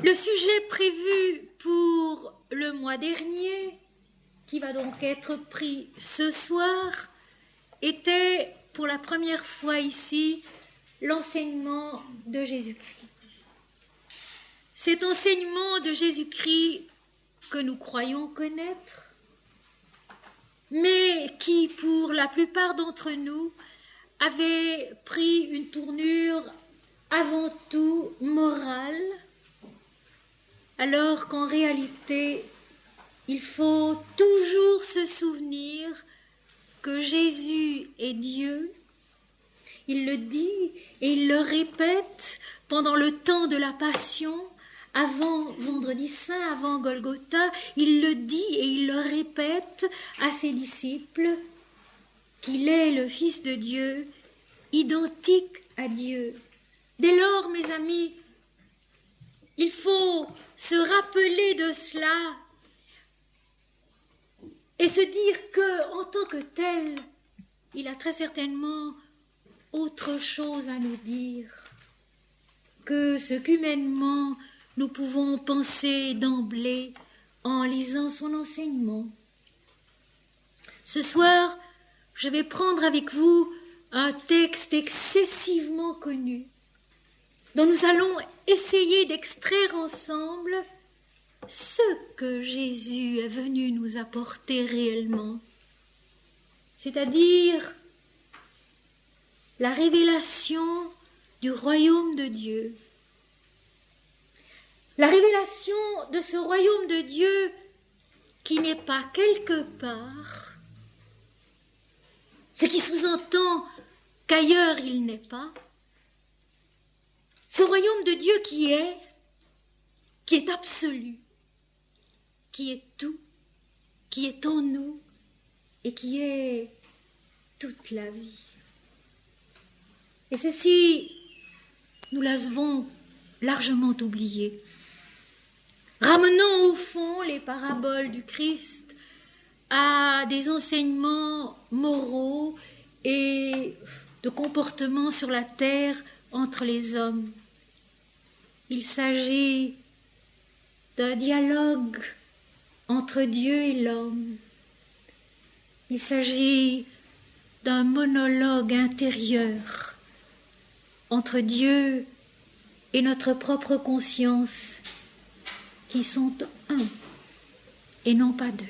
Le sujet prévu pour le mois dernier, qui va donc être pris ce soir, était pour la première fois ici l'enseignement de Jésus-Christ. Cet enseignement de Jésus-Christ que nous croyons connaître, mais qui, pour la plupart d'entre nous, avait pris une tournure avant tout morale, alors qu'en réalité, il faut toujours se souvenir que Jésus est Dieu. Il le dit et il le répète pendant le temps de la Passion, avant Vendredi Saint, avant Golgotha. Il le dit et il le répète à ses disciples qu'il est le Fils de Dieu, identique à Dieu. Dès lors, mes amis, il faut se rappeler de cela et se dire que, en tant que tel, il a très certainement autre chose à nous dire que ce qu'humainement nous pouvons penser d'emblée en lisant son enseignement. Ce soir, je vais prendre avec vous un texte excessivement connu dont nous allons essayer d'extraire ensemble ce que Jésus est venu nous apporter réellement, c'est-à-dire la révélation du royaume de Dieu. La révélation de ce royaume de Dieu qui n'est pas quelque part, ce qui sous-entend qu'ailleurs il n'est pas. Ce royaume de Dieu qui est absolu, qui est tout, qui est en nous et qui est toute la vie. Et ceci, nous l'avons largement oublié. Ramenons au fond les paraboles du Christ à des enseignements moraux et de comportement sur la terre entre les hommes. Il s'agit d'un dialogue entre Dieu et l'homme. Il s'agit d'un monologue intérieur entre Dieu et notre propre conscience, qui sont un et non pas deux.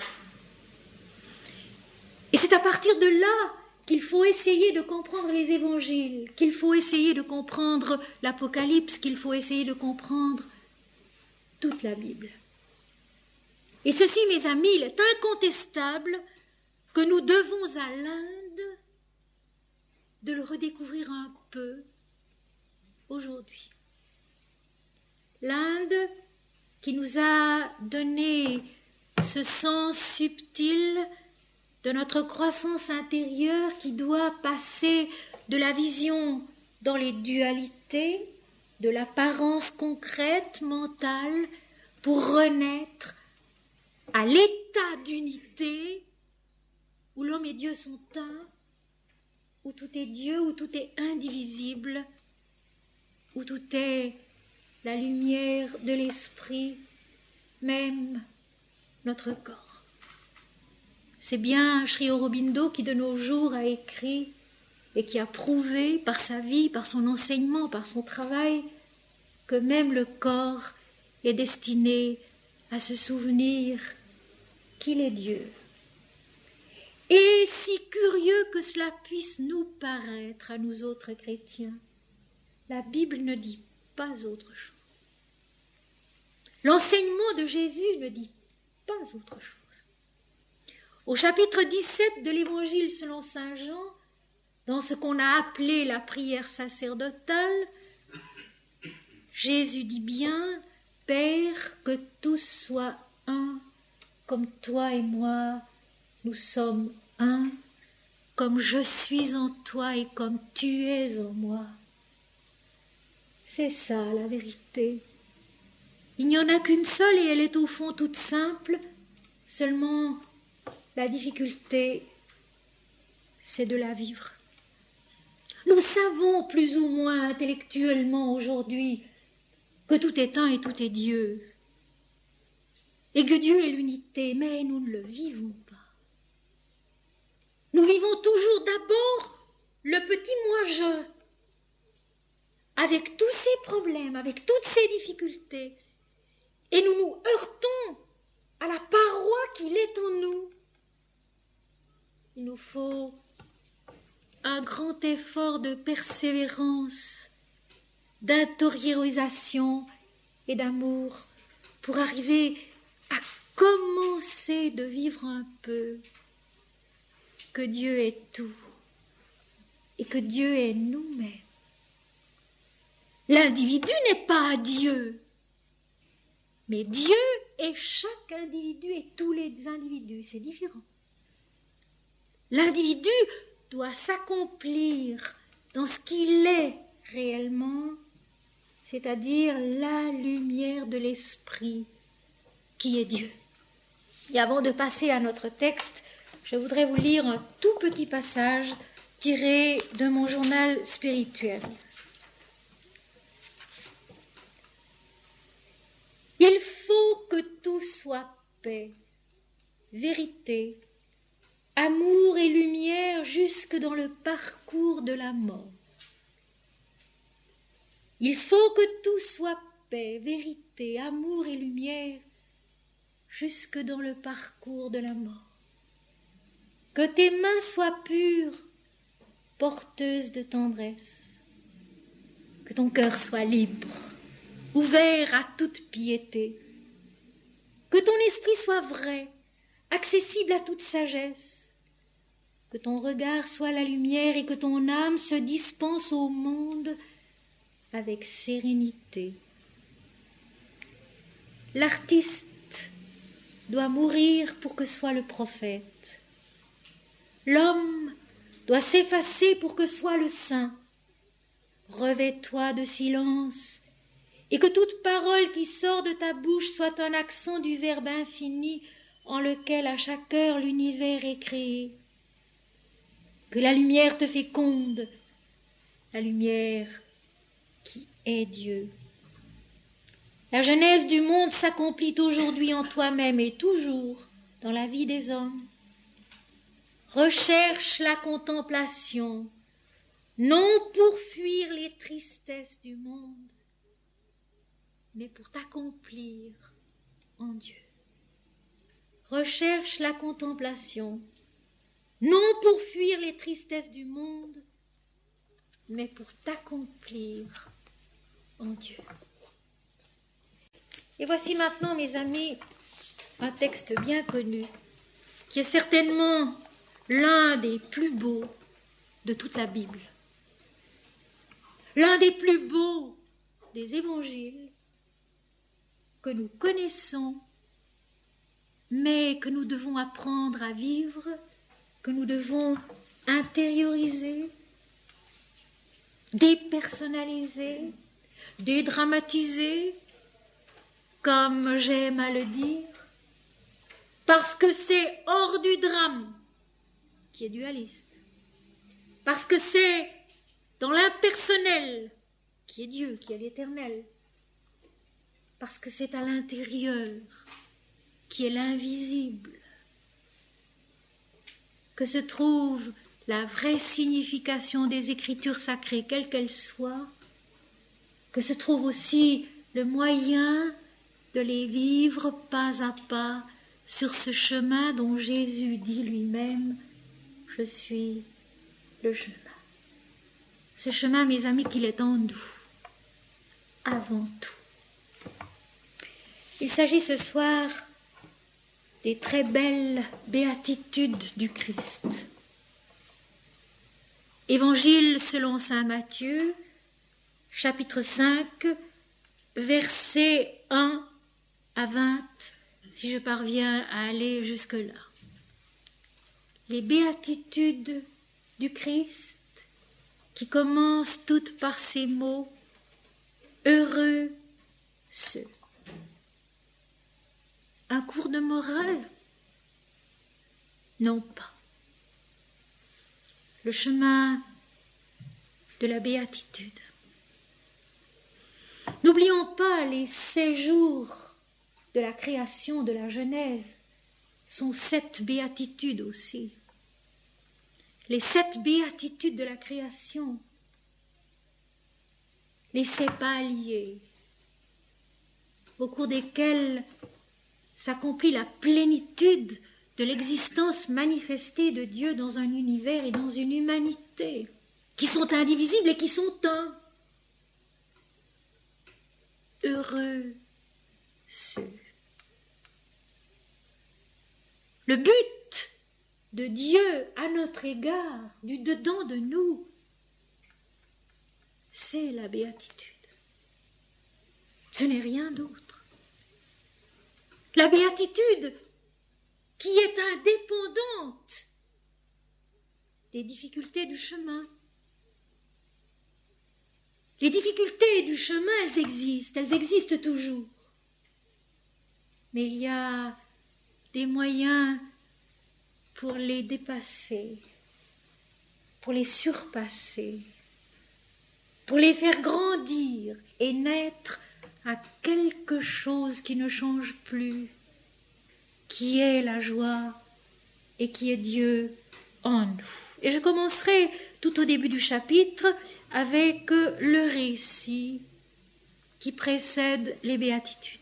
Et c'est à partir de là qu'il faut essayer de comprendre les évangiles, qu'il faut essayer de comprendre l'Apocalypse, qu'il faut essayer de comprendre toute la Bible. Et ceci, mes amis, il est incontestable que nous devons à l'Inde de le redécouvrir un peu aujourd'hui. L'Inde qui nous a donné ce sens subtil de notre croissance intérieure qui doit passer de la vision dans les dualités, de l'apparence concrète, mentale, pour renaître à l'état d'unité où l'homme et Dieu sont un, où tout est Dieu, où tout est indivisible, où tout est la lumière de l'esprit, même notre corps. C'est bien Sri Aurobindo qui de nos jours a écrit et qui a prouvé par sa vie, par son enseignement, par son travail, que même le corps est destiné à se souvenir qu'il est Dieu. Et si curieux que cela puisse nous paraître à nous autres chrétiens, la Bible ne dit pas autre chose. L'enseignement de Jésus ne dit pas autre chose. Au chapitre 17 de l'Évangile selon saint Jean, dans ce qu'on a appelé la prière sacerdotale, Jésus dit bien « Père, que tous soient un, comme toi et moi, nous sommes un, comme je suis en toi et comme tu es en moi. » C'est ça la vérité. Il n'y en a qu'une seule et elle est au fond toute simple, seulement la difficulté, c'est de la vivre. Nous savons plus ou moins intellectuellement aujourd'hui que tout est un et tout est Dieu, et que Dieu est l'unité, mais nous ne le vivons pas. Nous vivons toujours d'abord le petit moi-je, avec tous ses problèmes, avec toutes ses difficultés, et nous nous heurtons à la paroi qu'il est en nous. Il nous faut un grand effort de persévérance, d'intériorisation et d'amour pour arriver à commencer de vivre un peu que Dieu est tout et que Dieu est nous-mêmes. L'individu n'est pas Dieu, mais Dieu est chaque individu et tous les individus, c'est différent. L'individu doit s'accomplir dans ce qu'il est réellement, c'est-à-dire la lumière de l'esprit qui est Dieu. Et avant de passer à notre texte, je voudrais vous lire un tout petit passage tiré de mon journal spirituel. Il faut que tout soit paix, vérité, amour et lumière jusque dans le parcours de la mort. Il faut que tout soit paix, vérité, amour et lumière jusque dans le parcours de la mort. Que tes mains soient pures, porteuses de tendresse. Que ton cœur soit libre, ouvert à toute piété. Que ton esprit soit vrai, accessible à toute sagesse. Que ton regard soit la lumière et que ton âme se dispense au monde avec sérénité. L'artiste doit mourir pour que soit le prophète. L'homme doit s'effacer pour que soit le saint. Revêt-toi de silence et que toute parole qui sort de ta bouche soit un accent du Verbe infini en lequel à chaque heure l'univers est créé. Que la lumière te féconde, la lumière qui est Dieu. La genèse du monde s'accomplit aujourd'hui en toi-même et toujours dans la vie des hommes. Recherche la contemplation, non pour fuir les tristesses du monde, mais pour t'accomplir en Dieu. Recherche la contemplation, non pour fuir les tristesses du monde, mais pour t'accomplir en Dieu. Et voici maintenant, mes amis, un texte bien connu, qui est certainement l'un des plus beaux de toute la Bible. L'un des plus beaux des évangiles que nous connaissons, mais que nous devons apprendre à vivre, que nous devons intérioriser, dépersonnaliser, dédramatiser, comme j'aime à le dire, parce que c'est hors du drame qui est dualiste, parce que c'est dans l'impersonnel qui est Dieu, qui est l'éternel, parce que c'est à l'intérieur qui est l'invisible que se trouve la vraie signification des Écritures sacrées, quelles qu'elles soient, que se trouve aussi le moyen de les vivre pas à pas sur ce chemin dont Jésus dit lui-même « Je suis le chemin ». Ce chemin, mes amis, qu'il est en nous, avant tout. Il s'agit ce soir des très belles béatitudes du Christ. Évangile selon saint Matthieu, chapitre 5, versets 1 à 20, si je parviens à aller jusque-là. Les béatitudes du Christ qui commencent toutes par ces mots « Heureux ceux ». Un cours de morale? Non pas. Le chemin de la béatitude. N'oublions pas les 6 jours de la création de la Genèse, sont 7 béatitudes aussi. Les 7 béatitudes de la création, les 7 paliers, au cours desquels s'accomplit la plénitude de l'existence manifestée de Dieu dans un univers et dans une humanité, qui sont indivisibles et qui sont un. Heureux ceux. Le but de Dieu à notre égard, du dedans de nous, c'est la béatitude. Ce n'est rien d'autre. La béatitude qui est indépendante des difficultés du chemin. Les difficultés du chemin, elles existent toujours. Mais il y a des moyens pour les dépasser, pour les surpasser, pour les faire grandir et naître à quelque chose qui ne change plus, qui est la joie et qui est Dieu en nous. Et je commencerai tout au début du chapitre avec le récit qui précède les béatitudes.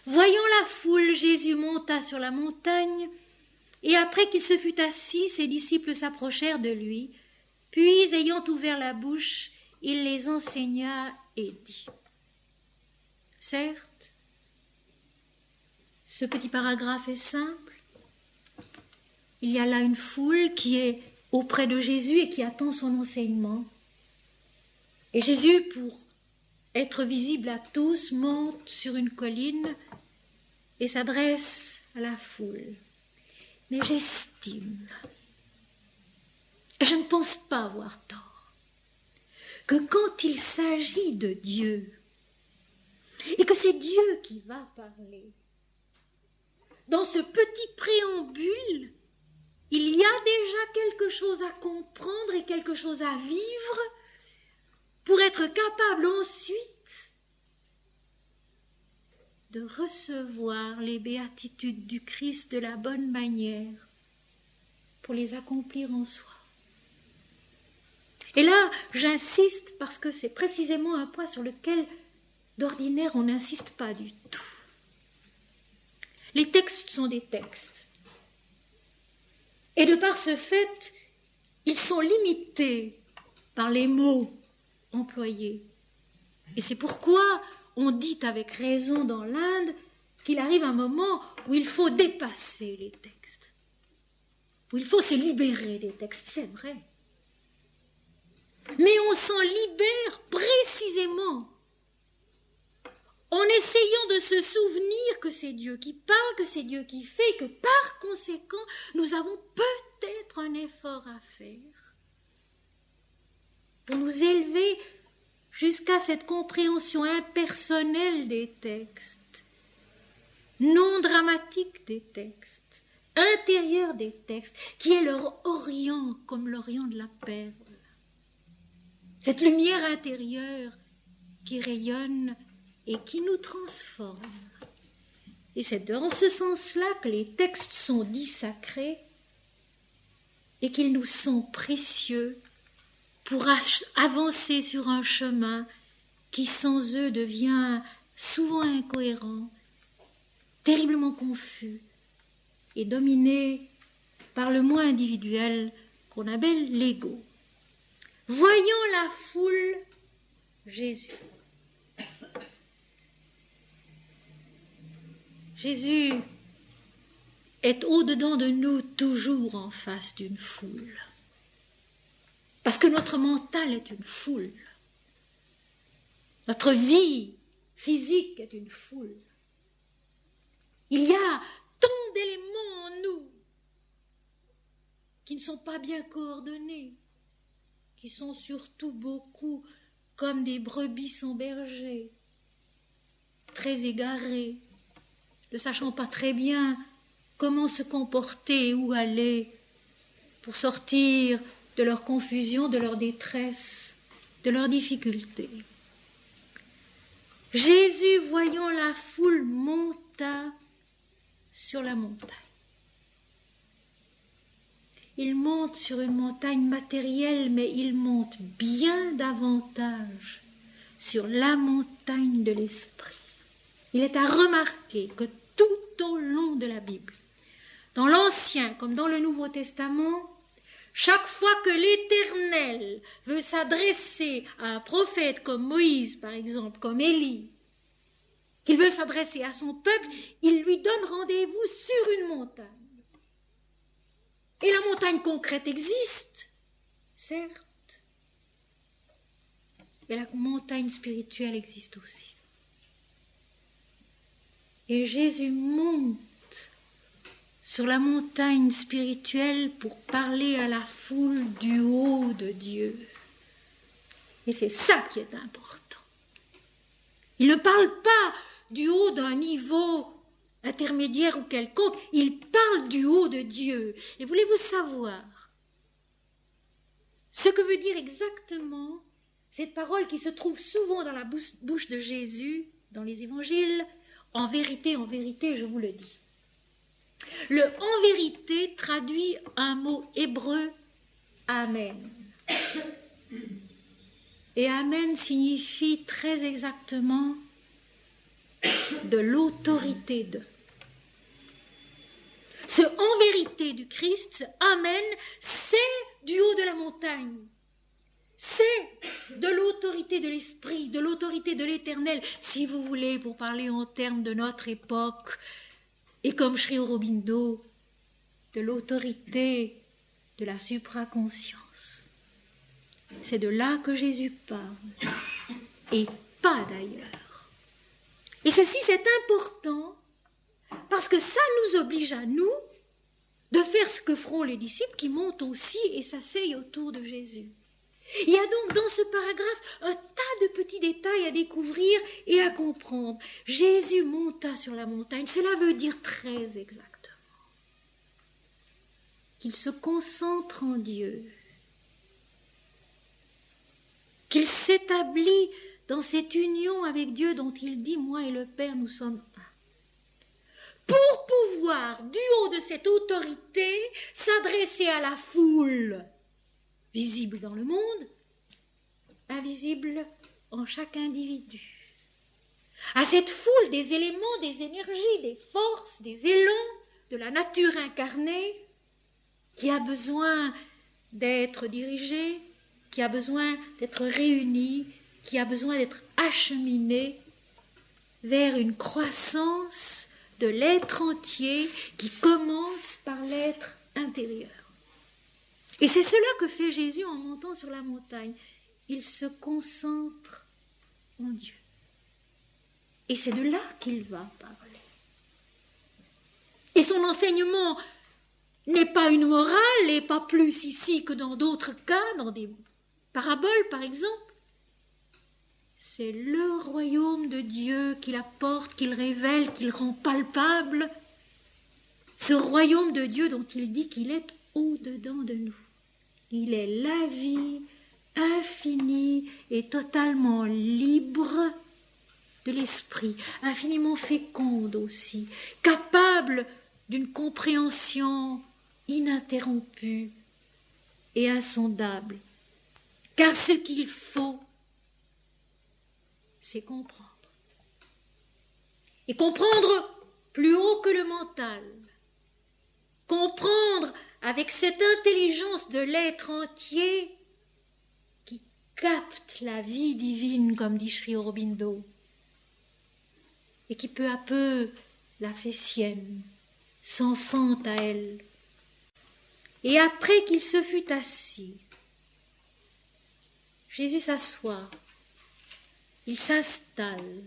Voyant la foule, Jésus monta sur la montagne, et après qu'il se fut assis, ses disciples s'approchèrent de lui, puis, ayant ouvert la bouche, il les enseigna et dit. Certes, ce petit paragraphe est simple. Il y a là une foule qui est auprès de Jésus et qui attend son enseignement. Et Jésus, pour être visible à tous, monte sur une colline et s'adresse à la foule. Mais j'estime, et je ne pense pas avoir tort, que quand il s'agit de Dieu, et que c'est Dieu qui va parler, dans ce petit préambule, il y a déjà quelque chose à comprendre et quelque chose à vivre pour être capable ensuite de recevoir les béatitudes du Christ de la bonne manière pour les accomplir en soi. Et là, j'insiste parce que c'est précisément un point sur lequel, d'ordinaire, on n'insiste pas du tout. Les textes sont des textes. Et de par ce fait, ils sont limités par les mots employés. Et c'est pourquoi on dit avec raison dans l'Inde qu'il arrive un moment où il faut dépasser les textes, où il faut se libérer des textes, c'est vrai. Mais on s'en libère précisément en essayant de se souvenir que c'est Dieu qui parle, que c'est Dieu qui fait, que par conséquent, nous avons peut-être un effort à faire pour nous élever jusqu'à cette compréhension impersonnelle des textes, non dramatique des textes, intérieure des textes, qui est leur orient comme l'orient de la perle. Cette lumière intérieure qui rayonne et qui nous transforme. Et c'est dans ce sens-là que les textes sont dits sacrés et qu'ils nous sont précieux pour avancer sur un chemin qui sans eux devient souvent incohérent, terriblement confus et dominé par le moi individuel qu'on appelle l'ego. Voyant la foule, Jésus. Jésus est au-dedans de nous, toujours en face d'une foule. Parce que notre mental est une foule. Notre vie physique est une foule. Il y a tant d'éléments en nous qui ne sont pas bien coordonnés, qui sont surtout beaucoup comme des brebis sans berger, très égarés, ne sachant pas très bien comment se comporter et où aller pour sortir de leur confusion, de leur détresse, de leurs difficultés. Jésus, voyant la foule, monta sur la montagne. Il monte sur une montagne matérielle, mais il monte bien davantage sur la montagne de l'esprit. Il est à remarquer que tout au long de la Bible, dans l'Ancien comme dans le Nouveau Testament, chaque fois que l'Éternel veut s'adresser à un prophète comme Moïse, par exemple, comme Élie, qu'il veut s'adresser à son peuple, il lui donne rendez-vous sur une montagne. Et la montagne concrète existe, certes, mais la montagne spirituelle existe aussi. Et Jésus monte sur la montagne spirituelle pour parler à la foule du haut de Dieu. Et c'est ça qui est important. Il ne parle pas du haut d'un niveau intermédiaire ou quelconque, il parle du haut de Dieu. Et voulez-vous savoir ce que veut dire exactement cette parole qui se trouve souvent dans la bouche de Jésus, dans les évangiles? En vérité, je vous le dis. Le « en vérité » traduit un mot hébreu « amen ». Et « amen » signifie très exactement de l'autorité de. Ce « en vérité » du Christ, ce « amen », c'est du haut de la montagne. C'est de l'autorité de l'Esprit, de l'autorité de l'Éternel, si vous voulez, pour parler en termes de notre époque, et comme Sri Aurobindo, de l'autorité de la supraconscience. C'est de là que Jésus parle, et pas d'ailleurs. Et ceci, c'est important, parce que ça nous oblige à nous de faire ce que feront les disciples qui montent aussi et s'asseyent autour de Jésus. Il y a donc dans ce paragraphe un tas de petits détails à découvrir et à comprendre. Jésus monta sur la montagne, cela veut dire très exactement qu'il se concentre en Dieu, qu'il s'établit dans cette union avec Dieu dont il dit « Moi et le Père, nous sommes un ». Pour pouvoir, du haut de cette autorité, s'adresser à la foule visible dans le monde, invisible en chaque individu. À cette foule des éléments, des énergies, des forces, des élans de la nature incarnée qui a besoin d'être dirigée, qui a besoin d'être réunie, qui a besoin d'être acheminée vers une croissance de l'être entier qui commence par l'être intérieur. Et c'est cela que fait Jésus en montant sur la montagne. Il se concentre en Dieu. Et c'est de là qu'il va parler. Et son enseignement n'est pas une morale, et pas plus ici que dans d'autres cas, dans des paraboles par exemple. C'est le royaume de Dieu qu'il apporte, qu'il révèle, qu'il rend palpable. Ce royaume de Dieu dont il dit qu'il est au-dedans de nous. Il est la vie infinie et totalement libre de l'esprit, infiniment féconde aussi, capable d'une compréhension ininterrompue et insondable. Car ce qu'il faut, c'est comprendre. Et comprendre plus haut que le mental. Comprendre avec cette intelligence de l'être entier qui capte la vie divine, comme dit Sri Aurobindo, et qui peu à peu la fait sienne, s'enfante à elle. Et après qu'il se fut assis, Jésus s'assoit, il s'installe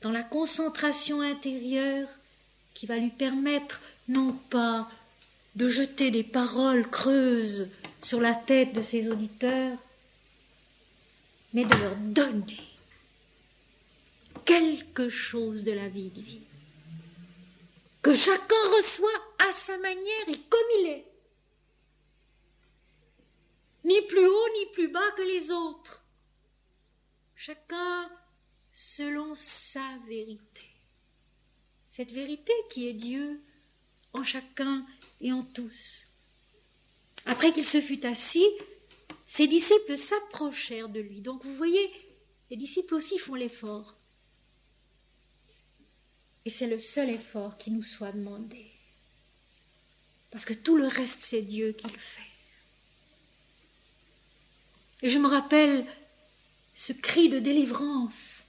dans la concentration intérieure qui va lui permettre non pas de jeter des paroles creuses sur la tête de ses auditeurs, mais de leur donner quelque chose de la vie divine, que chacun reçoit à sa manière et comme il est, ni plus haut ni plus bas que les autres, chacun selon sa vérité. Cette vérité qui est Dieu en chacun et en tous. Après qu'il se fut assis, ses disciples s'approchèrent de lui. Donc vous voyez, les disciples aussi font l'effort. Et c'est le seul effort qui nous soit demandé. Parce que tout le reste, c'est Dieu qui le fait. Et je me rappelle ce cri de délivrance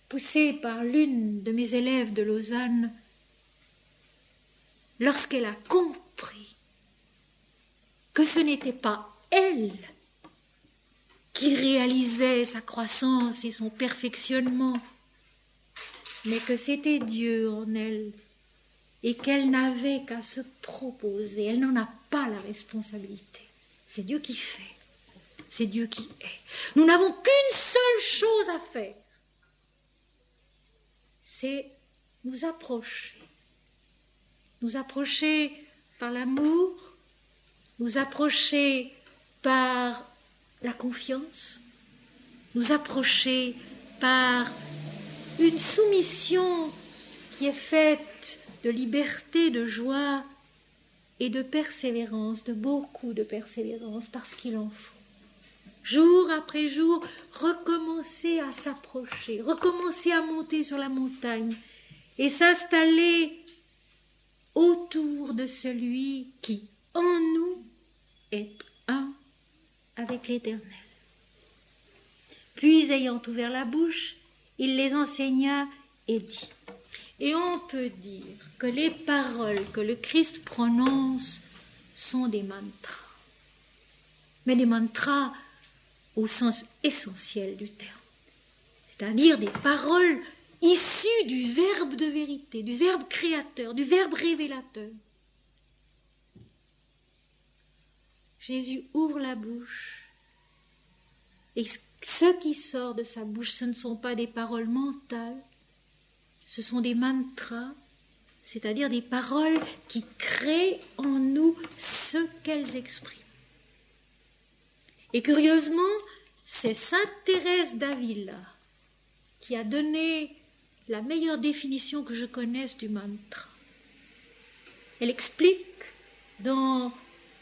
poussé par l'une de mes élèves de Lausanne lorsqu'elle a compris que ce n'était pas elle qui réalisait sa croissance et son perfectionnement, mais que c'était Dieu en elle et qu'elle n'avait qu'à se proposer. Elle n'en a pas la responsabilité. C'est Dieu qui fait. C'est Dieu qui est. Nous n'avons qu'une seule chose à faire. C'est nous approcher. Nous approcher par l'amour, nous approcher par la confiance, nous approcher par une soumission qui est faite de liberté, de joie et de persévérance, de beaucoup de persévérance, parce qu'il en faut. Jour après jour, recommencer à s'approcher, recommencer à monter sur la montagne et s'installer autour de celui qui, en nous, est un avec l'Éternel. Puis, ayant ouvert la bouche, il les enseigna et dit. Et on peut dire que les paroles que le Christ prononce sont des mantras. Mais des mantras au sens essentiel du terme. C'est-à-dire des paroles issues du verbe de vérité, du verbe créateur, du verbe révélateur. Jésus ouvre la bouche et ce qui sort de sa bouche, ce ne sont pas des paroles mentales, ce sont des mantras, c'est-à-dire des paroles qui créent en nous ce qu'elles expriment. Et curieusement, c'est sainte Thérèse d'Avila qui a donné la meilleure définition que je connaisse du mantra. Elle explique dans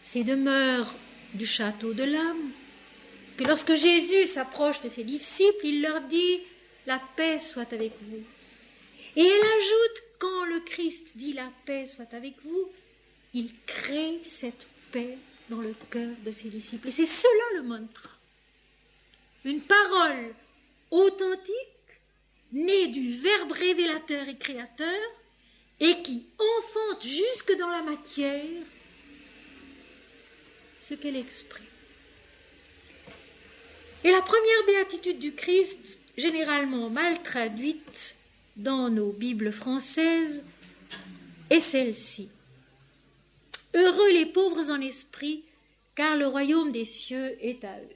ses demeures du château de l'âme que lorsque Jésus s'approche de ses disciples, il leur dit « La paix soit avec vous ». Et elle ajoute « Quand le Christ dit « La paix soit avec vous », il crée cette paix dans le cœur de ses disciples. Et c'est cela le mantra. Une parole authentique, née du verbe révélateur et créateur, et qui enfante jusque dans la matière ce qu'elle exprime. Et la première béatitude du Christ, généralement mal traduite dans nos Bibles françaises, est celle-ci. Heureux les pauvres en esprit, car le royaume des cieux est à eux.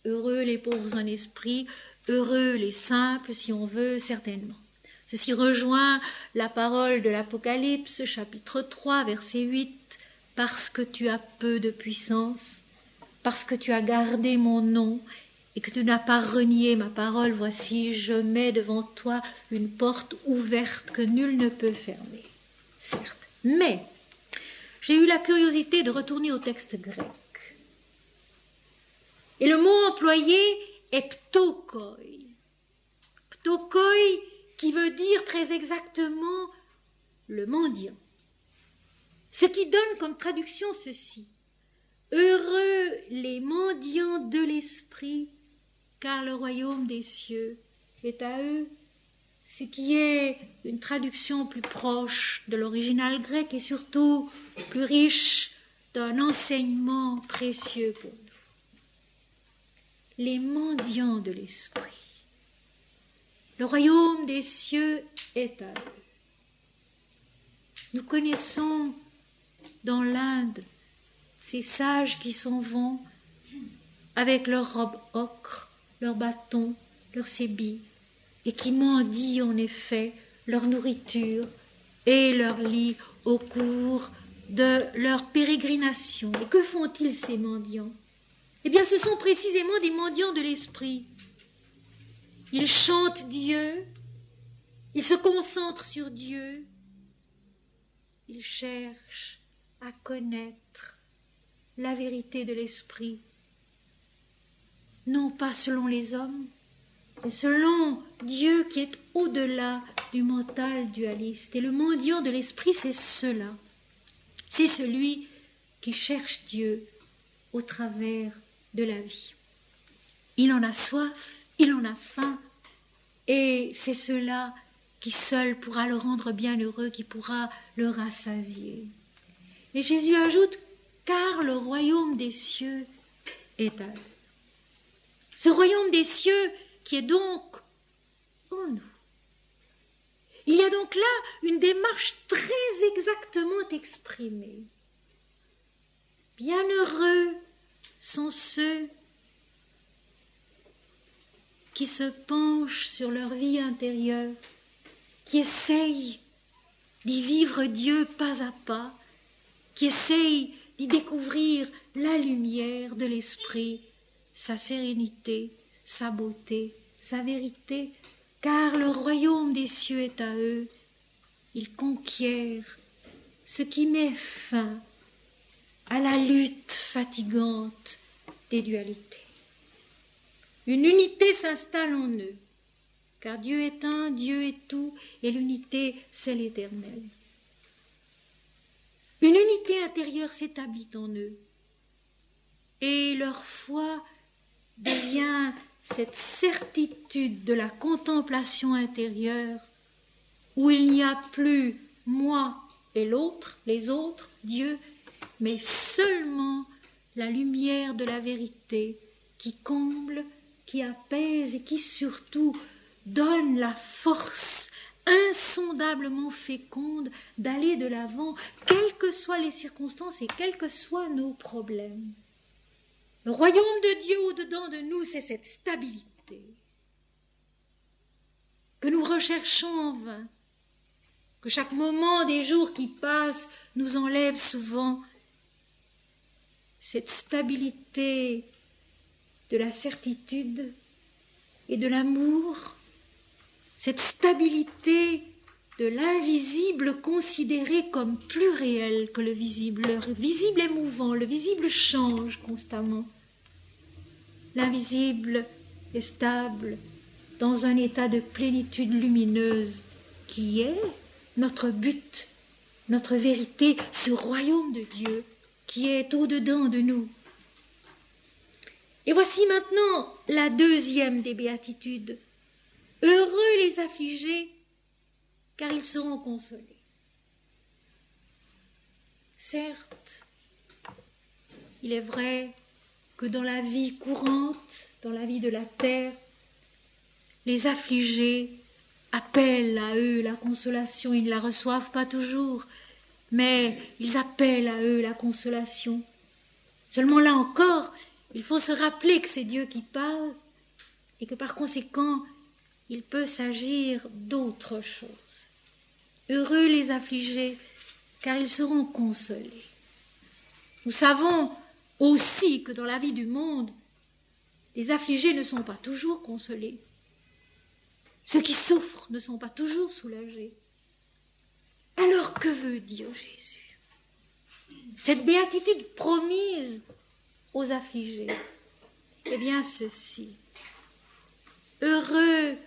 Heureux les pauvres en esprit, heureux les simples, si on veut, certainement. Ceci rejoint la parole de l'Apocalypse, chapitre 3, verset 8. « Parce que tu as peu de puissance, parce que tu as gardé mon nom, et que tu n'as pas renié ma parole, voici, je mets devant toi une porte ouverte que nul ne peut fermer. » Certes, mais j'ai eu la curiosité de retourner au texte grec. Et le mot employé est ptokoi. Ptokoi qui veut dire très exactement le mendiant. Ce qui donne comme traduction ceci. Heureux les mendiants de l'esprit, car le royaume des cieux est à eux. Ce qui est une traduction plus proche de l'original grec et surtout plus riche d'un enseignement précieux pour nous. Les mendiants de l'esprit. Le royaume des cieux est à eux. Nous connaissons dans l'Inde ces sages qui s'en vont avec leurs robes ocre, leurs bâtons, leurs sébilles, et qui mendient en effet leur nourriture et leur lit au cours de leur pérégrination. Et que font-ils ces mendiants ? Eh bien, ce sont précisément des mendiants de l'esprit. il chante Dieu, il se concentre sur Dieu, il cherche à connaître la vérité de l'esprit, non pas selon les hommes, mais selon Dieu qui est au-delà du mental dualiste. Et le mendiant de l'esprit, c'est cela. C'est celui qui cherche Dieu au travers de la vie. Il en a soif, il en a faim, et c'est cela qui seul pourra le rendre bienheureux, qui pourra le rassasier. Et Jésus ajoute, car le royaume des cieux est à eux. Ce royaume des cieux qui est donc en nous. Il y a donc là une démarche très exactement exprimée. Bienheureux sont ceux qui se penchent sur leur vie intérieure, qui essayent d'y vivre Dieu pas à pas, qui essayent d'y découvrir la lumière de l'esprit, sa sérénité, sa beauté, sa vérité, car le royaume des cieux est à eux. Ils conquièrent ce qui met fin à la lutte fatigante des dualités. Une unité s'installe en eux, car Dieu est un, Dieu est tout, et l'unité, c'est l'éternel. Une unité intérieure s'établit en eux, et leur foi devient cette certitude de la contemplation intérieure, où il n'y a plus moi et l'autre, les autres, Dieu, mais seulement la lumière de la vérité qui comble, qui apaise et qui surtout donne la force insondablement féconde d'aller de l'avant, quelles que soient les circonstances et quels que soient nos problèmes. Le royaume de Dieu au-dedans de nous, c'est cette stabilité que nous recherchons en vain, que chaque moment des jours qui passent nous enlève souvent, cette stabilité de la certitude et de l'amour, cette stabilité de l'invisible considéré comme plus réel que le visible. Le visible est mouvant, le visible change constamment. L'invisible est stable dans un état de plénitude lumineuse qui est notre but, notre vérité, ce royaume de Dieu qui est au-dedans de nous. Et voici maintenant la deuxième des béatitudes. Heureux les affligés, car ils seront consolés. Certes, il est vrai que dans la vie courante, dans la vie de la terre, les affligés appellent à eux la consolation. Ils ne la reçoivent pas toujours, mais ils appellent à eux la consolation. Seulement là encore, il faut se rappeler que c'est Dieu qui parle et que par conséquent, il peut s'agir d'autre chose. Heureux les affligés, car ils seront consolés. Nous savons aussi que dans la vie du monde, les affligés ne sont pas toujours consolés. Ceux qui souffrent ne sont pas toujours soulagés. Alors que veut dire Jésus? Cette béatitude promise aux affligés, eh bien ceci. Heureux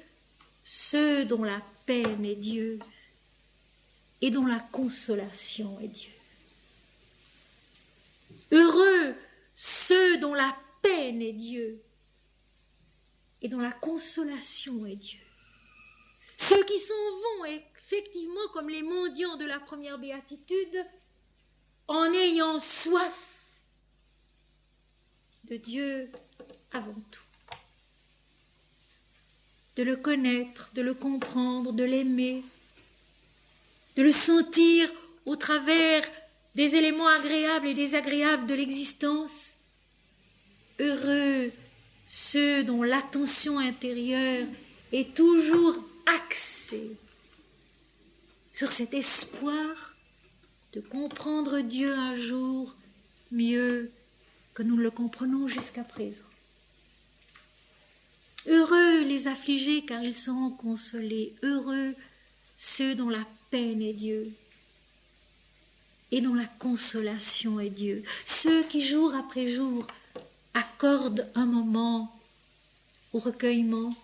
ceux dont la peine est Dieu et dont la consolation est Dieu. Heureux ceux dont la peine est Dieu et dont la consolation est Dieu. Ceux qui s'en vont effectivement comme les mendiants de la première béatitude en ayant soif de Dieu avant tout. De le connaître, de le comprendre, de l'aimer, de le sentir au travers des éléments agréables et désagréables de l'existence. Heureux ceux dont l'attention intérieure est toujours axée sur cet espoir de comprendre Dieu un jour mieux que nous le comprenons jusqu'à présent. Heureux les affligés, car ils seront consolés. Heureux ceux dont la peine est Dieu et dont la consolation est Dieu. Ceux qui, jour après jour, accordent un moment au recueillement,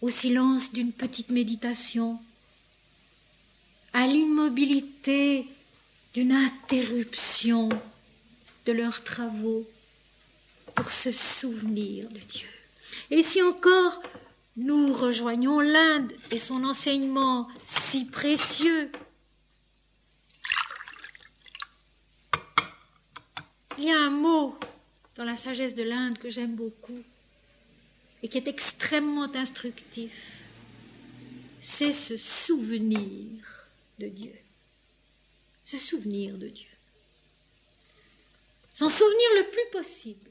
au silence d'une petite méditation, à l'immobilité d'une interruption de leurs travaux pour se souvenir de Dieu. Et si encore nous rejoignons l'Inde et son enseignement si précieux, il y a un mot dans la sagesse de l'Inde que j'aime beaucoup et qui est extrêmement instructif. C'est se souvenir de Dieu. Se souvenir de Dieu. S'en souvenir le plus possible.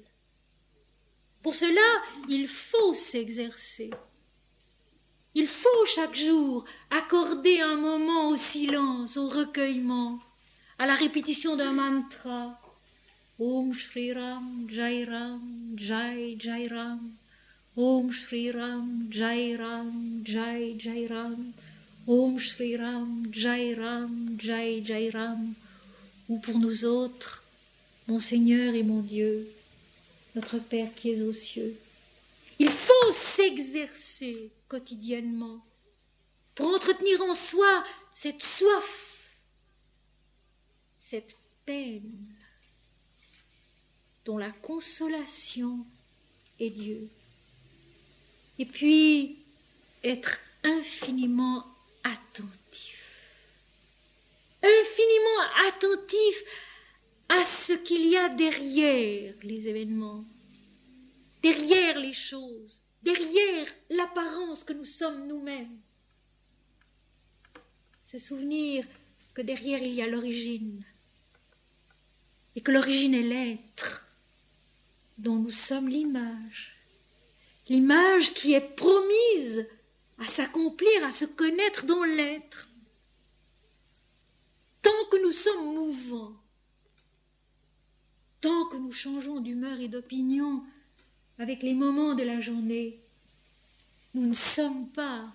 Pour cela, il faut s'exercer. Il faut chaque jour accorder un moment au silence, au recueillement, à la répétition d'un mantra. Om Shri Ram, Jai Ram, Jai Jai Ram. Om Shri Ram, Jai Ram, Jai Jai Ram. Om Shri Ram, Jai Ram, Jai Jai Ram. Ou pour nous autres, mon Seigneur et mon Dieu, notre Père qui es aux cieux. Il faut s'exercer quotidiennement pour entretenir en soi cette soif, cette peine dont la consolation est Dieu. Et puis être infiniment attentif à ce qu'il y a derrière les événements, derrière les choses, derrière l'apparence que nous sommes nous-mêmes. Se souvenir que derrière il y a l'origine, et que l'origine est l'être dont nous sommes l'image qui est promise à s'accomplir, à se connaître dans l'être. Tant que nous sommes mouvants, tant que nous changeons d'humeur et d'opinion avec les moments de la journée, nous ne sommes pas,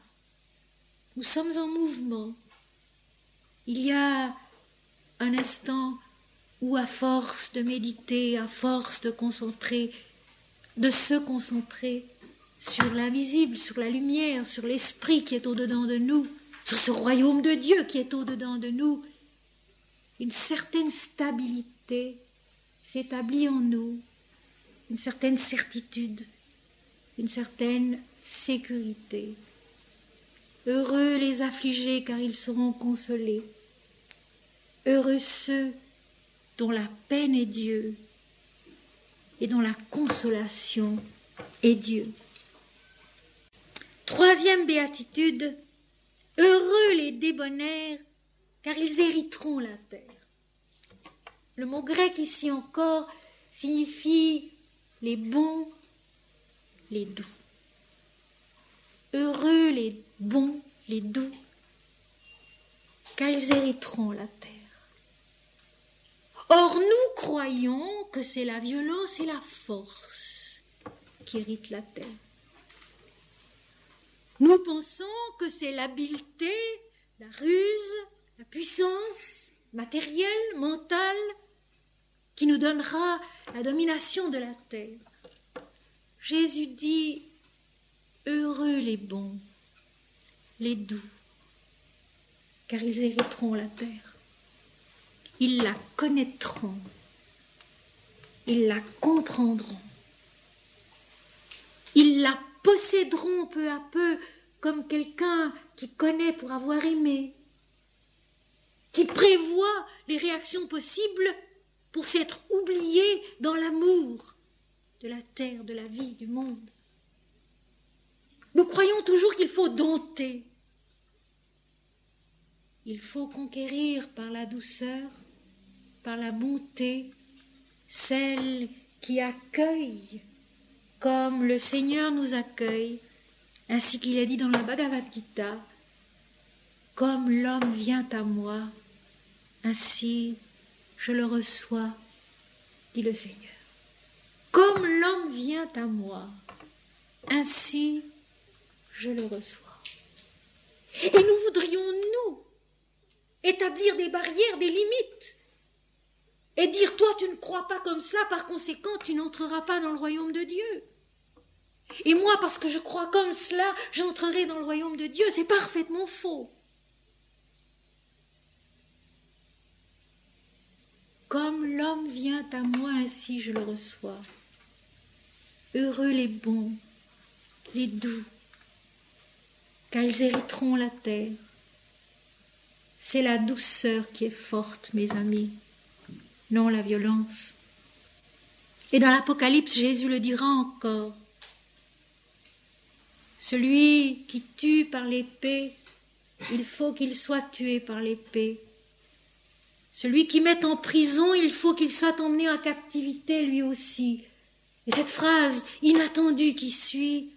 nous sommes en mouvement. Il y a un instant où, à force de méditer, à force de se concentrer sur l'invisible, sur la lumière, sur l'esprit qui est au-dedans de nous, sur ce royaume de Dieu qui est au-dedans de nous, une certaine stabilité s'établit en nous, une certaine certitude, une certaine sécurité. Heureux les affligés, car ils seront consolés. Heureux ceux dont la peine est Dieu et dont la consolation est Dieu. Troisième béatitude, heureux les débonnaires, car ils hériteront la terre. Le mot grec ici encore signifie les bons, les doux. Heureux les bons, les doux, car ils hériteront la terre. Or, nous croyons que c'est la violence et la force qui héritent la terre. Nous pensons que c'est l'habileté, la ruse, la puissance matérielle, mentale, qui nous donnera la domination de la terre. Jésus dit, heureux les bons, les doux, car ils hériteront la terre. Ils la connaîtront, ils la comprendront, ils la posséderont peu à peu comme quelqu'un qui connaît pour avoir aimé, qui prévoit les réactions possibles pour s'être oublié dans l'amour de la terre, de la vie, du monde. Nous croyons toujours qu'il faut dompter. Il faut conquérir par la douceur, par la bonté, celle qui accueille comme le Seigneur nous accueille, ainsi qu'il est dit dans la Bhagavad Gita, comme l'homme vient à moi, ainsi je le reçois, dit le Seigneur. Comme l'homme vient à moi, ainsi je le reçois. Et nous voudrions, nous, établir des barrières, des limites, et dire, toi tu ne crois pas comme cela, par conséquent tu n'entreras pas dans le royaume de Dieu. Et moi, parce que je crois comme cela, j'entrerai dans le royaume de Dieu. C'est parfaitement faux. Comme l'homme vient à moi, ainsi je le reçois. Heureux les bons, les doux, car ils hériteront la terre. C'est la douceur qui est forte, mes amis, non la violence. Et dans l'Apocalypse, Jésus le dira encore. Celui qui tue par l'épée, il faut qu'il soit tué par l'épée. Celui qui met en prison, il faut qu'il soit emmené en captivité lui aussi. Et cette phrase inattendue qui suit,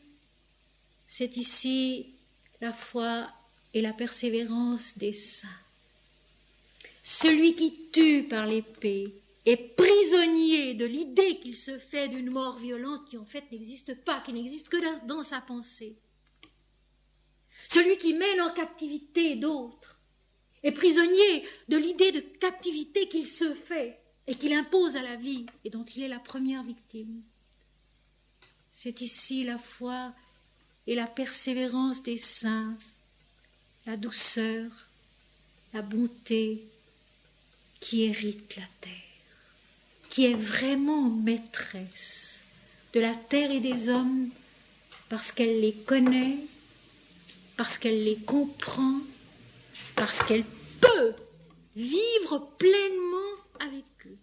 c'est ici la foi et la persévérance des saints. Celui qui tue par l'épée est prisonnier de l'idée qu'il se fait d'une mort violente qui en fait n'existe pas, qui n'existe que dans sa pensée. Celui qui mène en captivité d'autres est prisonnier de l'idée de captivité qu'il se fait et qu'il impose à la vie et dont il est la première victime. C'est ici la foi et la persévérance des saints, la douceur, la bonté qui hérite la terre, qui est vraiment maîtresse de la terre et des hommes parce qu'elle les connaît, parce qu'elle les comprend, parce qu'elle peut vivre pleinement avec eux.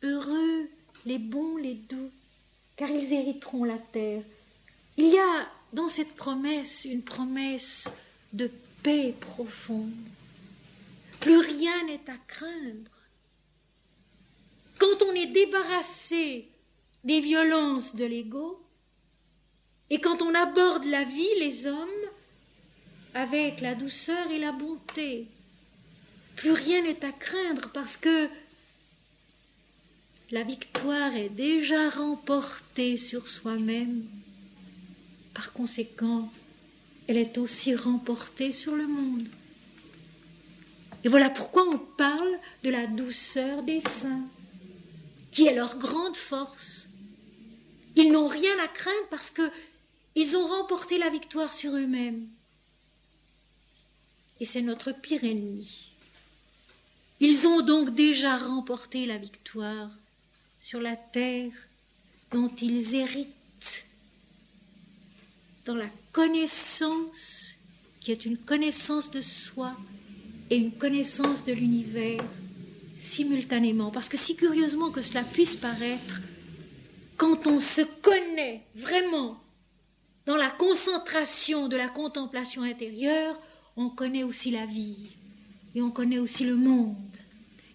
Heureux les bons, les doux, car ils hériteront la terre. Il y a dans cette promesse une promesse de paix profonde. Plus rien n'est à craindre. Quand on est débarrassé des violences de l'ego, et quand on aborde la vie, les hommes, avec la douceur et la bonté, plus rien n'est à craindre parce que la victoire est déjà remportée sur soi-même. Par conséquent, elle est aussi remportée sur le monde. Et voilà pourquoi on parle de la douceur des saints, qui est leur grande force. Ils n'ont rien à craindre parce qu'ils ont remporté la victoire sur eux-mêmes. Et c'est notre pire ennemi. Ils ont donc déjà remporté la victoire sur la terre dont ils héritent, dans la connaissance qui est une connaissance de soi et une connaissance de l'univers simultanément. Parce que si curieusement que cela puisse paraître, quand on se connaît vraiment dans la concentration de la contemplation intérieure, on connaît aussi la vie et on connaît aussi le monde.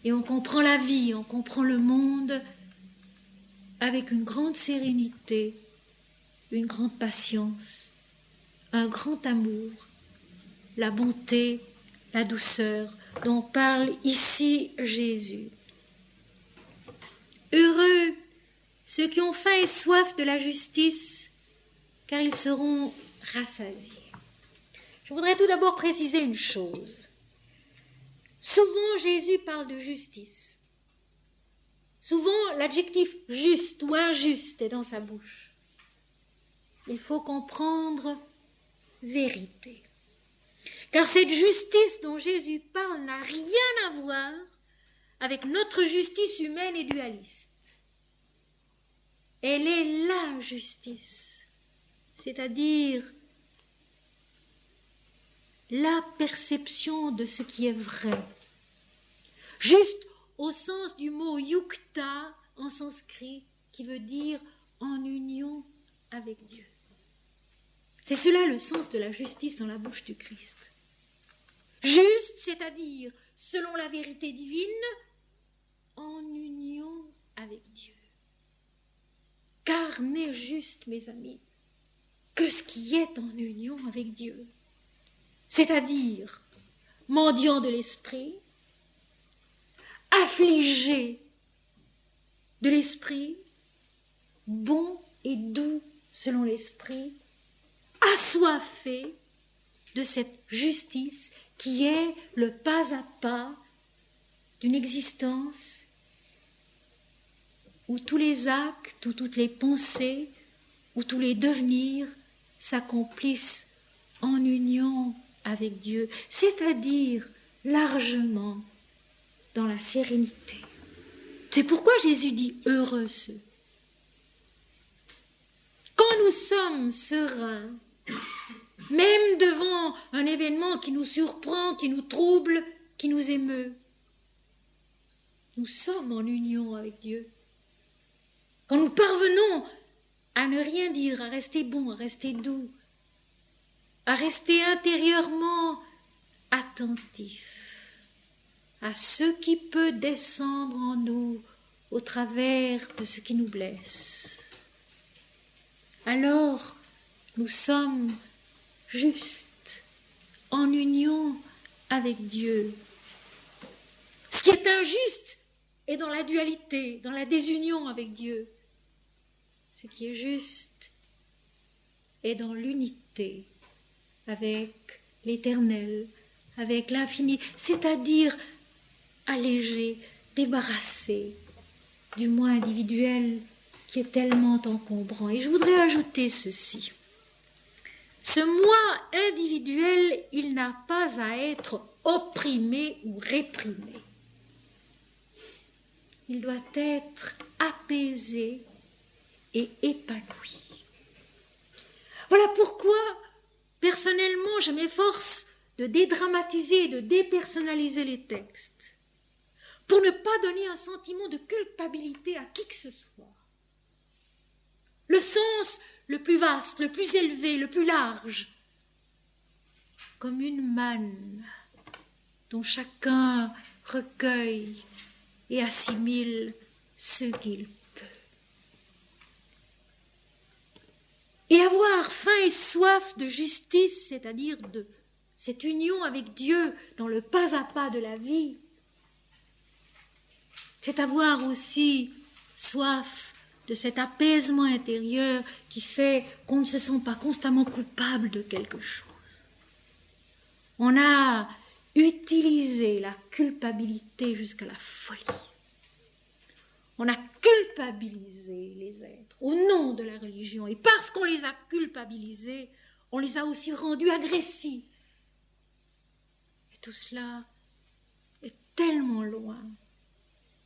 Et on comprend la vie, on comprend le monde avec une grande sérénité, une grande patience, un grand amour, la bonté, la douceur dont parle ici Jésus. Heureux ceux qui ont faim et soif de la justice, car ils seront rassasiés. Je voudrais tout d'abord préciser une chose. Souvent Jésus parle de justice. Souvent l'adjectif juste ou injuste est dans sa bouche. Il faut comprendre vérité. Car cette justice dont Jésus parle n'a rien à voir avec notre justice humaine et dualiste. Elle est la justice, c'est-à-dire la perception de ce qui est vrai. Juste au sens du mot yukta en sanskrit, qui veut dire en union avec Dieu. C'est cela le sens de la justice dans la bouche du Christ. Juste, c'est-à-dire selon la vérité divine, en union avec Dieu. Car n'est juste, mes amis, que ce qui est en union avec Dieu, c'est-à-dire mendiant de l'esprit, affligé de l'esprit, bon et doux selon l'esprit, assoiffé de cette justice qui est le pas à pas d'une existence où tous les actes, où toutes les pensées, où tous les devenirs s'accomplissent en union avec Dieu, c'est-à-dire largement dans la sérénité. C'est pourquoi Jésus dit « heureux ceux ». Quand nous sommes sereins, même devant un événement qui nous surprend, qui nous trouble, qui nous émeut, nous sommes en union avec Dieu. Quand nous parvenons à ne rien dire, à rester bon, à rester doux, à rester intérieurement attentif à ce qui peut descendre en nous au travers de ce qui nous blesse, alors nous sommes justes, en union avec Dieu. Ce qui est injuste est dans la dualité, dans la désunion avec Dieu. Ce qui est juste est dans l'unité avec l'Éternel, avec l'infini, c'est-à-dire allégé, débarrassé du moi individuel qui est tellement encombrant. Et je voudrais ajouter ceci. Ce moi individuel, il n'a pas à être opprimé ou réprimé. Il doit être apaisé et épanoui. Voilà pourquoi, personnellement, je m'efforce de dédramatiser et de dépersonnaliser les textes, pour ne pas donner un sentiment de culpabilité à qui que ce soit. Le sens le plus vaste, le plus élevé, le plus large, comme une manne dont chacun recueille et assimile ce qu'il peut. Et avoir faim et soif de justice, c'est-à-dire de cette union avec Dieu dans le pas à pas de la vie, c'est avoir aussi soif de cet apaisement intérieur qui fait qu'on ne se sent pas constamment coupable de quelque chose. On a utilisé la culpabilité jusqu'à la folie. On a culpabilisé les êtres au nom de la religion. Et parce qu'on les a culpabilisés, on les a aussi rendus agressifs. Et tout cela est tellement loin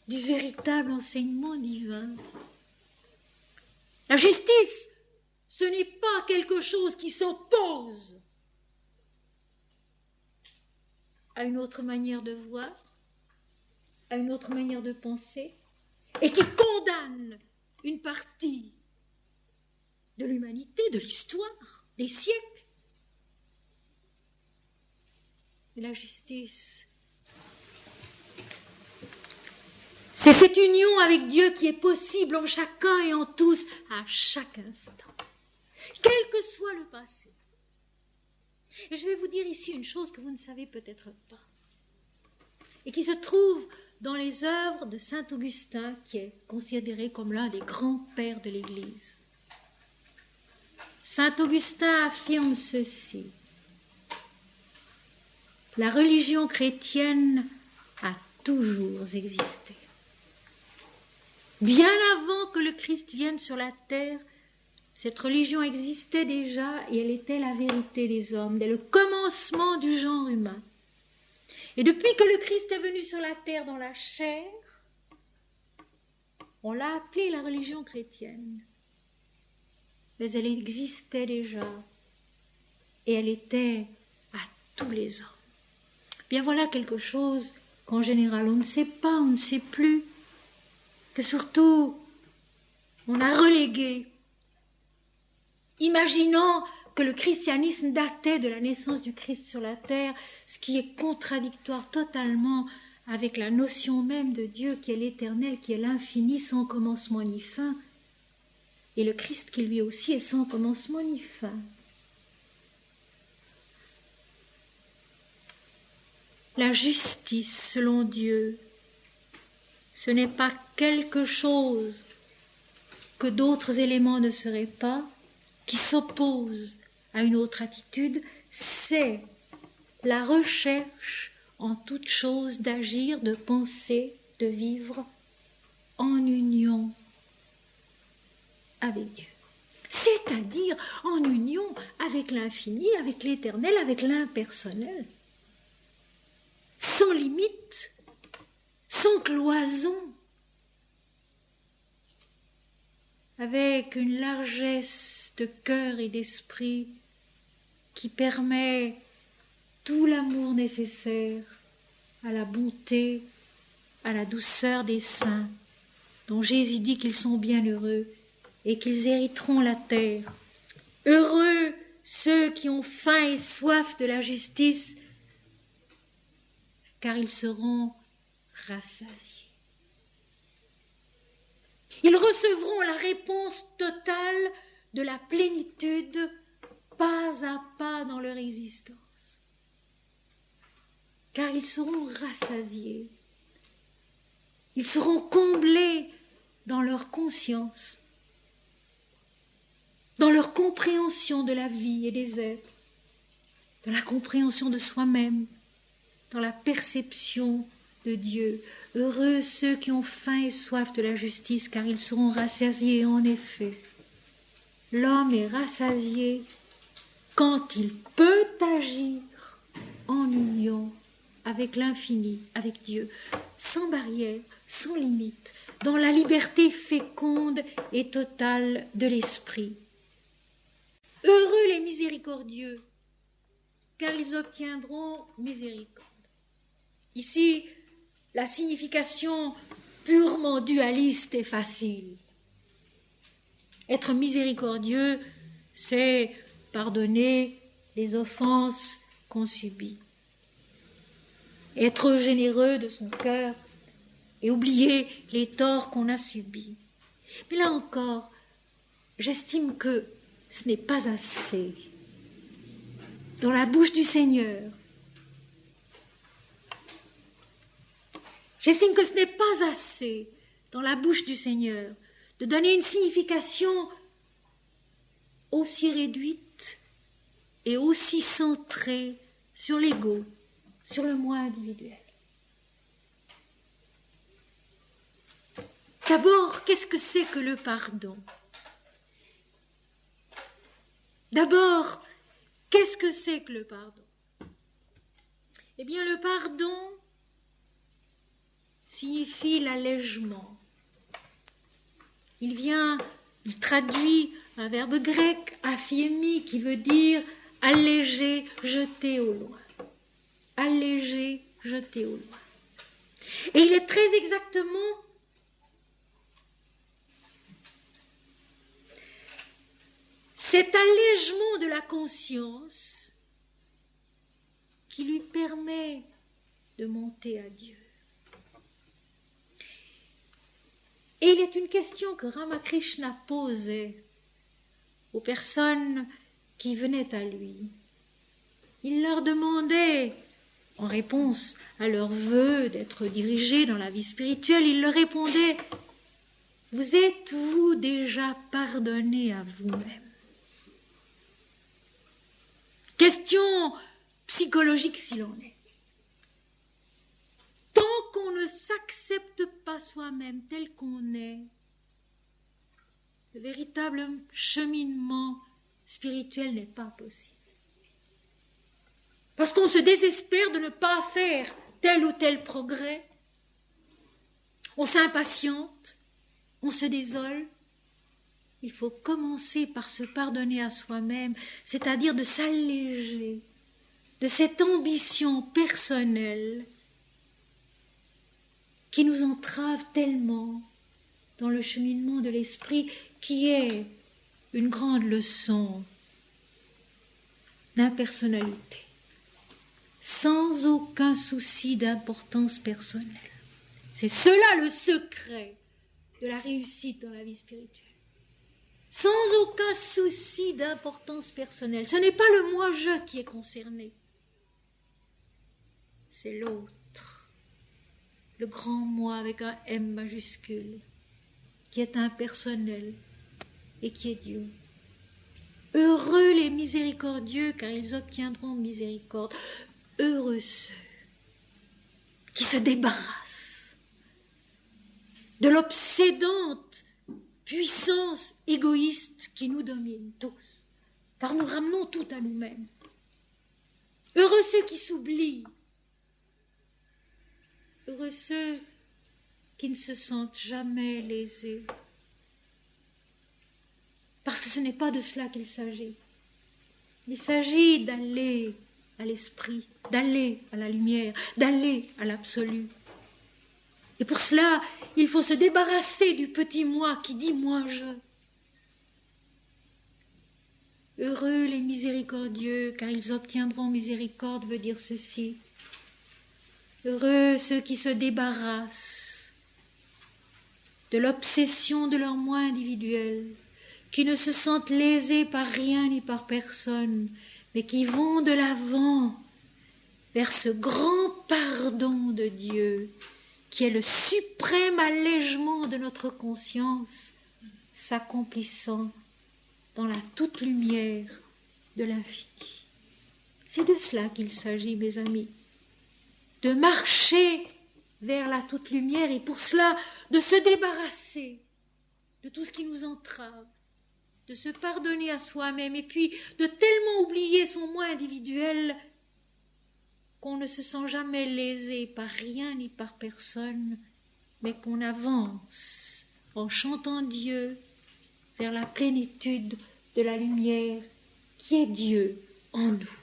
du véritable enseignement divin. La justice, ce n'est pas quelque chose qui s'oppose à une autre manière de voir, à une autre manière de penser, et qui condamne une partie de l'humanité, de l'histoire, des siècles. Et la justice, c'est cette union avec Dieu qui est possible en chacun et en tous, à chaque instant, quel que soit le passé. Et je vais vous dire ici une chose que vous ne savez peut-être pas, et qui se trouve dans les œuvres de saint Augustin, qui est considéré comme l'un des grands pères de l'Église. Saint Augustin affirme ceci: la religion chrétienne a toujours existé. Bien avant que le Christ vienne sur la terre, cette religion existait déjà et elle était la vérité des hommes, dès le commencement du genre humain. Et depuis que le Christ est venu sur la terre dans la chair, on l'a appelée la religion chrétienne. Mais elle existait déjà et elle était à tous les hommes. Bien voilà quelque chose qu'en général on ne sait pas, on ne sait plus, que surtout on a relégué, imaginant que le christianisme datait de la naissance du Christ sur la terre, ce qui est contradictoire totalement avec la notion même de Dieu qui est l'éternel, qui est l'infini, sans commencement ni fin, et le Christ qui lui aussi est sans commencement ni fin. La justice selon Dieu, ce n'est pas quelque chose que d'autres éléments ne seraient pas, qui s'opposent à une autre attitude, c'est la recherche en toute chose d'agir, de penser, de vivre en union avec Dieu. C'est-à-dire en union avec l'infini, avec l'éternel, avec l'impersonnel. Sans limite, sans cloison, avec une largesse de cœur et d'esprit qui permet tout l'amour nécessaire à la bonté, à la douceur des saints, dont Jésus dit qu'ils sont bienheureux et qu'ils hériteront la terre. Heureux ceux qui ont faim et soif de la justice, car ils seront rassasiés. Ils recevront la réponse totale de la plénitude, pas à pas dans leur existence. Car ils seront rassasiés. Ils seront comblés dans leur conscience, dans leur compréhension de la vie et des êtres, dans la compréhension de soi-même, dans la perception de Dieu. Heureux ceux qui ont faim et soif de la justice, car ils seront rassasiés. En effet, l'homme est rassasié quand il peut agir en union avec l'infini, avec Dieu, sans barrière, sans limite, dans la liberté féconde et totale de l'esprit. Heureux les miséricordieux, car ils obtiendront miséricorde. Ici, la signification purement dualiste est facile. Être miséricordieux, c'est pardonner les offenses qu'on subit. Être généreux de son cœur et oublier les torts qu'on a subis. Mais là encore, j'estime que ce n'est pas assez. Dans la bouche du Seigneur, j'estime que ce n'est pas assez dans la bouche du Seigneur de donner une signification aussi réduite et aussi centrée sur l'ego, sur le moi individuel. D'abord, qu'est-ce que c'est que le pardon? D'abord, qu'est-ce que c'est que le pardon? Eh bien, le pardon signifie l'allègement. Il traduit un verbe grec, aphiemi, qui veut dire alléger, jeter au loin. Alléger, jeter au loin. Et il est très exactement cet allègement de la conscience qui lui permet de monter à Dieu. Et il est une question que Ramakrishna posait aux personnes qui venaient à lui. Il leur demandait, en réponse à leur vœu d'être dirigés dans la vie spirituelle, il leur répondait « Vous êtes-vous déjà pardonné à vous-même » Question psychologique s'il en est. Tant qu'on ne s'accepte pas soi-même tel qu'on est, le véritable cheminement spirituel n'est pas possible. Parce qu'on se désespère de ne pas faire tel ou tel progrès, on s'impatiente, on se désole. Il faut commencer par se pardonner à soi-même, c'est-à-dire de s'alléger de cette ambition personnelle qui nous entrave tellement dans le cheminement de l'esprit, qui est une grande leçon d'impersonnalité, sans aucun souci d'importance personnelle. C'est cela le secret de la réussite dans la vie spirituelle. Sans aucun souci d'importance personnelle. Ce n'est pas le moi-je qui est concerné. C'est l'autre. Le grand moi avec un M majuscule, qui est impersonnel, et qui est Dieu. Heureux les miséricordieux, car ils obtiendront miséricorde. Heureux ceux qui se débarrassent de l'obsédante puissance égoïste qui nous domine tous, car nous ramenons tout à nous-mêmes. Heureux ceux qui s'oublient, heureux ceux qui ne se sentent jamais lésés, parce que ce n'est pas de cela qu'il s'agit. Il s'agit d'aller à l'esprit, d'aller à la lumière, d'aller à l'absolu. Et pour cela, il faut se débarrasser du petit moi qui dit « moi je ». Heureux les miséricordieux, car ils obtiendront miséricorde, veut dire ceci. Heureux ceux qui se débarrassent de l'obsession de leur moi individuel, qui ne se sentent lésés par rien ni par personne, mais qui vont de l'avant vers ce grand pardon de Dieu, qui est le suprême allègement de notre conscience, s'accomplissant dans la toute lumière de l'infini. C'est de cela qu'il s'agit, mes amis, de marcher vers la toute lumière et pour cela de se débarrasser de tout ce qui nous entrave, de se pardonner à soi-même et puis de tellement oublier son moi individuel qu'on ne se sent jamais lésé par rien ni par personne, mais qu'on avance en chantant Dieu vers la plénitude de la lumière qui est Dieu en nous.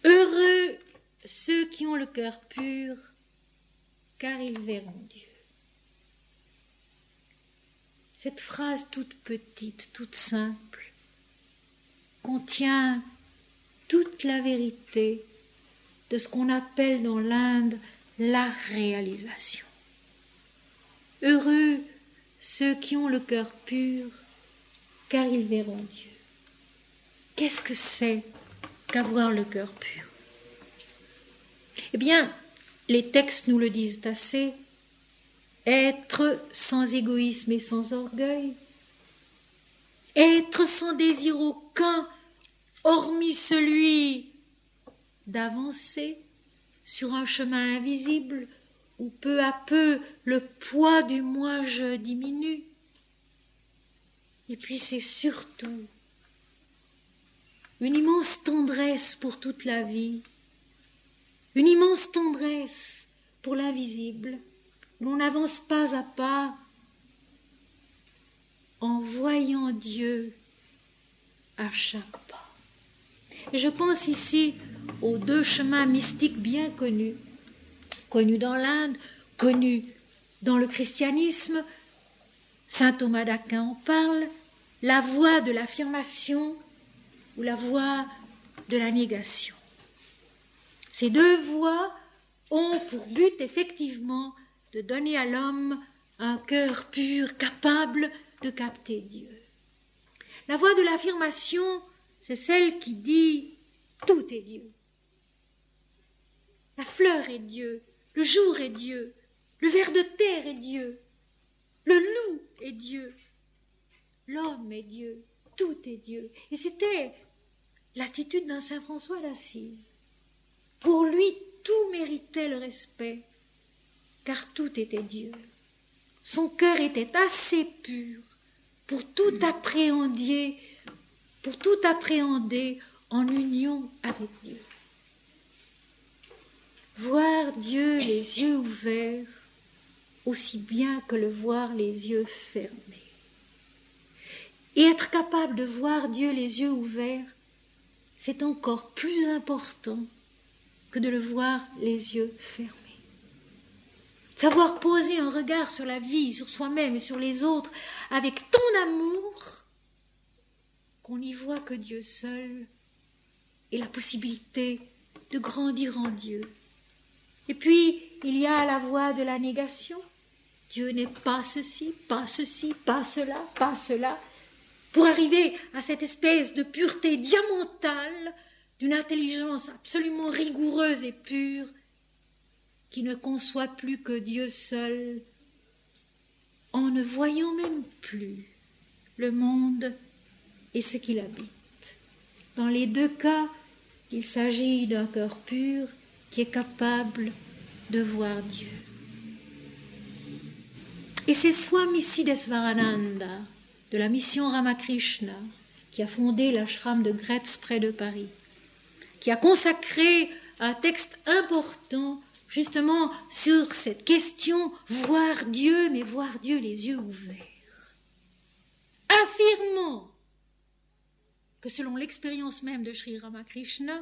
Heureux ceux qui ont le cœur pur, car ils verront Dieu. Cette phrase toute petite, toute simple, contient toute la vérité de ce qu'on appelle dans l'Inde la réalisation. Heureux ceux qui ont le cœur pur, car ils verront Dieu. Qu'est-ce que c'est qu'avoir le cœur pur? Eh bien, les textes nous le disent assez. Être sans égoïsme et sans orgueil, être sans désir aucun, hormis celui d'avancer sur un chemin invisible où peu à peu le poids du moi-je diminue. Et puis c'est surtout une immense tendresse pour toute la vie, une immense tendresse pour l'invisible. On n'avance pas à pas en voyant Dieu à chaque pas. Et je pense ici aux deux chemins mystiques bien connus dans l'Inde, connus dans le christianisme. Saint Thomas d'Aquin en parle, la voie de l'affirmation ou la voie de la négation. Ces deux voies ont pour but effectivement de donner à l'homme un cœur pur, capable de capter Dieu. La voie de l'affirmation, c'est celle qui dit « tout est Dieu ». La fleur est Dieu, le jour est Dieu, le ver de terre est Dieu, le loup est Dieu, l'homme est Dieu, tout est Dieu. Et c'était l'attitude d'un saint François d'Assise. Pour lui, tout méritait le respect, car tout était Dieu. Son cœur était assez pur pour tout appréhender en union avec Dieu. Voir Dieu les yeux ouverts, aussi bien que le voir les yeux fermés. Et être capable de voir Dieu les yeux ouverts, c'est encore plus important que de le voir les yeux fermés. Savoir poser un regard sur la vie, sur soi-même et sur les autres avec tant d'amour qu'on n'y voit que Dieu seul et la possibilité de grandir en Dieu. Et puis, il y a la voie de la négation. Dieu n'est pas ceci, pas ceci, pas cela, pas cela. Pour arriver à cette espèce de pureté diamantale, d'une intelligence absolument rigoureuse et pure, qui ne conçoit plus que Dieu seul, en ne voyant même plus le monde et ce qu'il habite. Dans les deux cas, il s'agit d'un cœur pur qui est capable de voir Dieu. Et c'est Swami Siddhesvarananda, de la mission Ramakrishna, qui a fondé l'ashram de Gretz près de Paris, qui a consacré un texte important justement sur cette question, voir Dieu, mais voir Dieu les yeux ouverts, affirmant que selon l'expérience même de Sri Ramakrishna,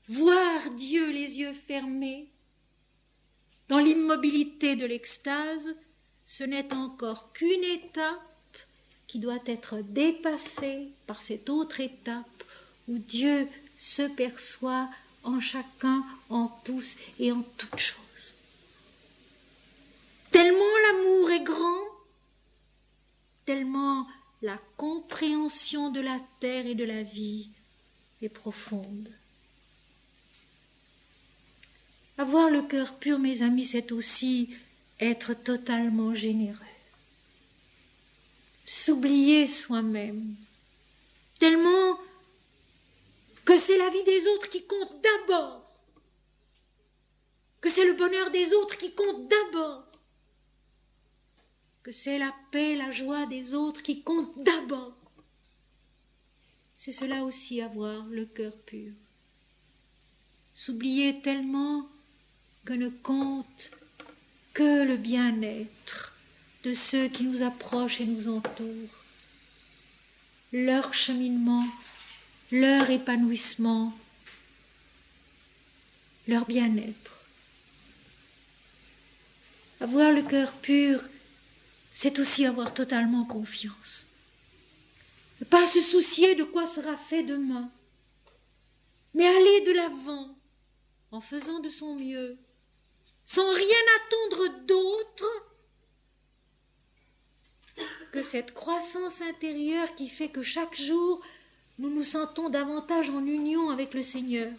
voir Dieu les yeux fermés, dans l'immobilité de l'extase, ce n'est encore qu'une étape qui doit être dépassée par cette autre étape où Dieu se perçoit en chacun, en tous et en toutes choses. Tellement l'amour est grand, tellement la compréhension de la terre et de la vie est profonde. Avoir le cœur pur, mes amis, c'est aussi être totalement généreux. S'oublier soi-même, tellement que c'est la vie des autres qui compte d'abord, que c'est le bonheur des autres qui compte d'abord, que c'est la paix, la joie des autres qui compte d'abord. C'est cela aussi, avoir le cœur pur. S'oublier tellement que ne compte que le bien-être de ceux qui nous approchent et nous entourent, leur cheminement, leur épanouissement, leur bien-être. Avoir le cœur pur, c'est aussi avoir totalement confiance. Ne pas se soucier de quoi sera fait demain, mais aller de l'avant en faisant de son mieux, sans rien attendre d'autre que cette croissance intérieure qui fait que chaque jour, nous nous sentons davantage en union avec le Seigneur.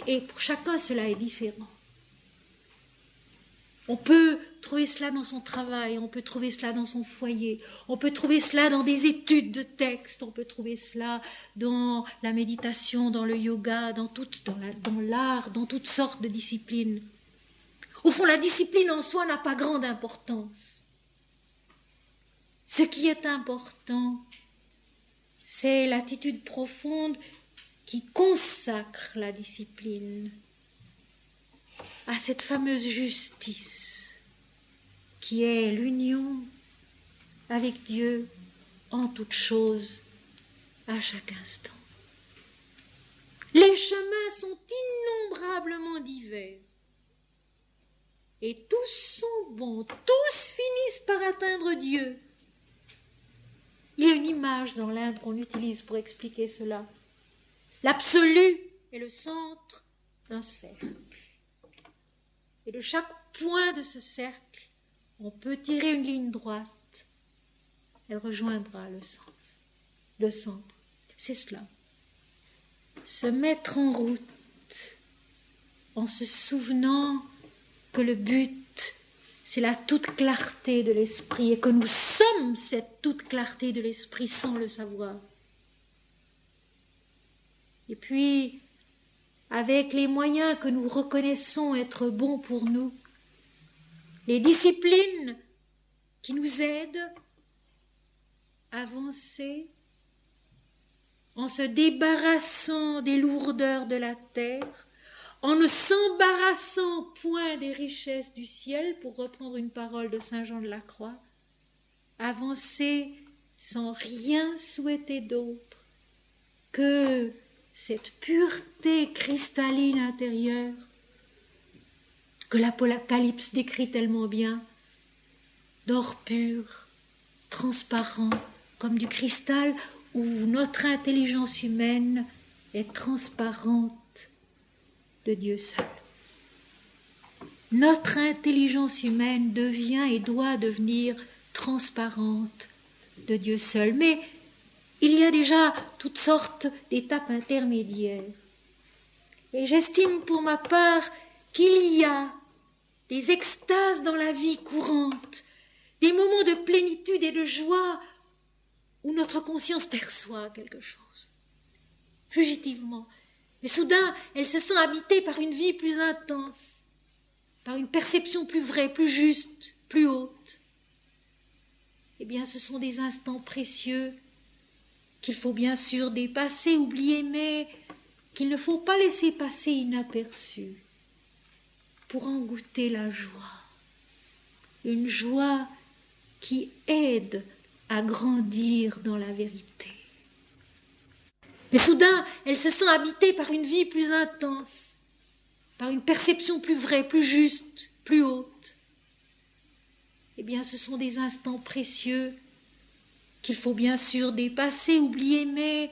Et pour chacun, cela est différent. On peut trouver cela dans son travail, on peut trouver cela dans son foyer, on peut trouver cela dans des études de textes, on peut trouver cela dans la méditation, dans le yoga, dans l'art, dans toutes sortes de disciplines. Au fond, la discipline en soi n'a pas grande importance. Ce qui est important, c'est l'attitude profonde qui consacre la discipline à cette fameuse justice qui est l'union avec Dieu en toutes choses, à chaque instant. Les chemins sont innombrablement divers et tous sont bons, tous finissent par atteindre Dieu. Il y a une image dans l'Inde qu'on utilise pour expliquer cela. L'absolu est le centre d'un cercle. Et de chaque point de ce cercle, on peut tirer une ligne droite. Elle rejoindra le centre. C'est cela. Se mettre en route en se souvenant que le but, c'est la toute clarté de l'esprit et que nous sommes cette toute clarté de l'esprit sans le savoir. Et puis, avec les moyens que nous reconnaissons être bons pour nous, les disciplines qui nous aident à avancer en se débarrassant des lourdeurs de la terre, en ne s'embarrassant point des richesses du ciel, pour reprendre une parole de Saint Jean de la Croix, avancer sans rien souhaiter d'autre que cette pureté cristalline intérieure que l'Apocalypse décrit tellement bien, d'or pur, transparent, comme du cristal, où notre intelligence humaine est transparente de Dieu seul. Notre intelligence humaine devient et doit devenir transparente de Dieu seul. Mais il y a déjà toutes sortes d'étapes intermédiaires. Et j'estime pour ma part qu'il y a des extases dans la vie courante des moments de plénitude et de joie où notre conscience perçoit quelque chose, fugitivement. Mais soudain, elle se sent habitée par une vie plus intense, par une perception plus vraie, plus juste, plus haute. Eh bien, ce sont des instants précieux qu'il faut bien sûr dépasser, oublier, mais qu'il ne faut pas laisser passer inaperçus pour en goûter la joie. Une joie qui aide à grandir dans la vérité. Mais soudain, elle se sent habitée par une vie plus intense, par une perception plus vraie, plus juste, plus haute. Eh bien, ce sont des instants précieux qu'il faut bien sûr dépasser, oublier, mais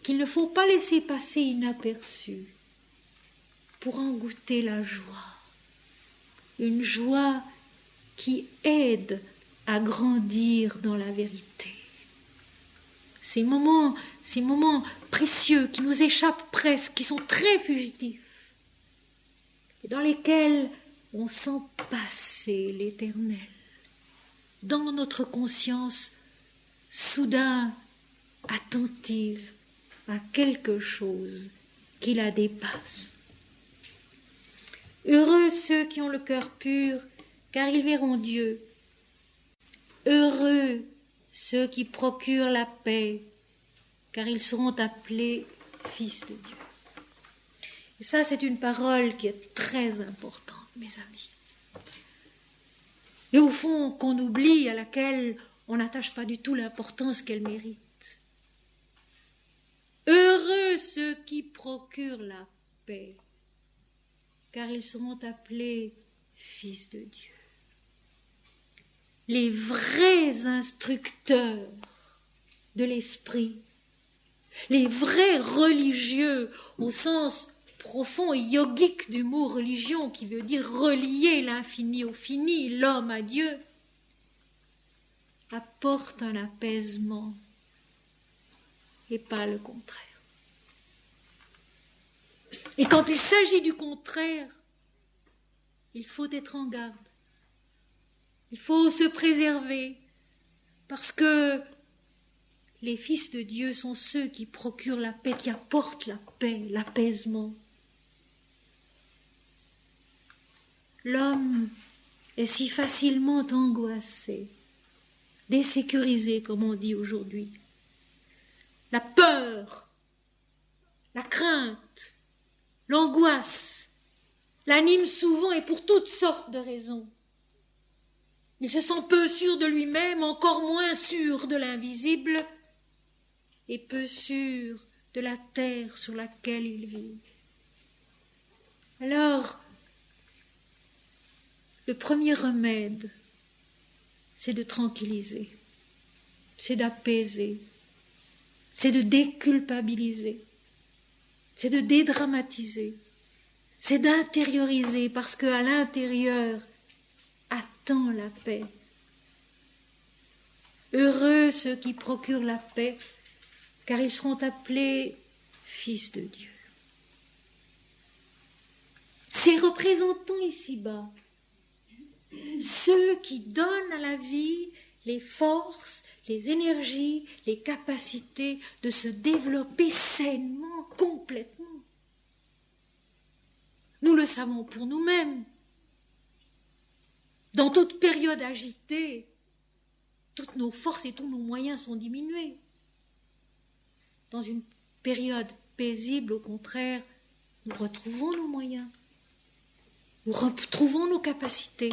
qu'il ne faut pas laisser passer inaperçus pour en goûter la joie. Une joie qui aide à grandir dans la vérité. Ces moments précieux qui nous échappent presque, qui sont très fugitifs, et dans lesquels on sent passer l'éternel dans notre conscience, soudain attentive à quelque chose qui la dépasse. Heureux ceux qui ont le cœur pur, car ils verront Dieu. Heureux ceux qui procurent la paix, car ils seront appelés fils de Dieu. Et ça, c'est une parole qui est très importante, mes amis. Et au fond, qu'on oublie, à laquelle on n'attache pas du tout l'importance qu'elle mérite. Heureux ceux qui procurent la paix, car ils seront appelés fils de Dieu. Les vrais instructeurs de l'esprit, les vrais religieux au sens profond et yogique du mot religion, qui veut dire relier l'infini au fini, l'homme à Dieu, apportent un apaisement et pas le contraire. Et quand il s'agit du contraire, il faut être en garde. Il faut se préserver, parce que les fils de Dieu sont ceux qui procurent la paix, qui apportent la paix, l'apaisement. L'homme est si facilement angoissé, désécurisé, comme on dit aujourd'hui. La peur, la crainte, l'angoisse l'animent souvent et pour toutes sortes de raisons. Il se sent peu sûr de lui-même, encore moins sûr de l'invisible, et peu sûr de la terre sur laquelle il vit. Alors, le premier remède, c'est de tranquilliser, c'est d'apaiser, c'est de déculpabiliser, c'est de dédramatiser, c'est d'intérioriser, parce qu'à l'intérieur attend la paix. Heureux ceux qui procurent la paix, car ils seront appelés fils de Dieu. Ces représentants ici-bas, ceux qui donnent à la vie les forces, les énergies, les capacités de se développer sainement, complètement. Nous le savons pour nous-mêmes. Dans toute période agitée, toutes nos forces et tous nos moyens sont diminués. Dans une période paisible, au contraire, nous retrouvons nos moyens, nous retrouvons nos capacités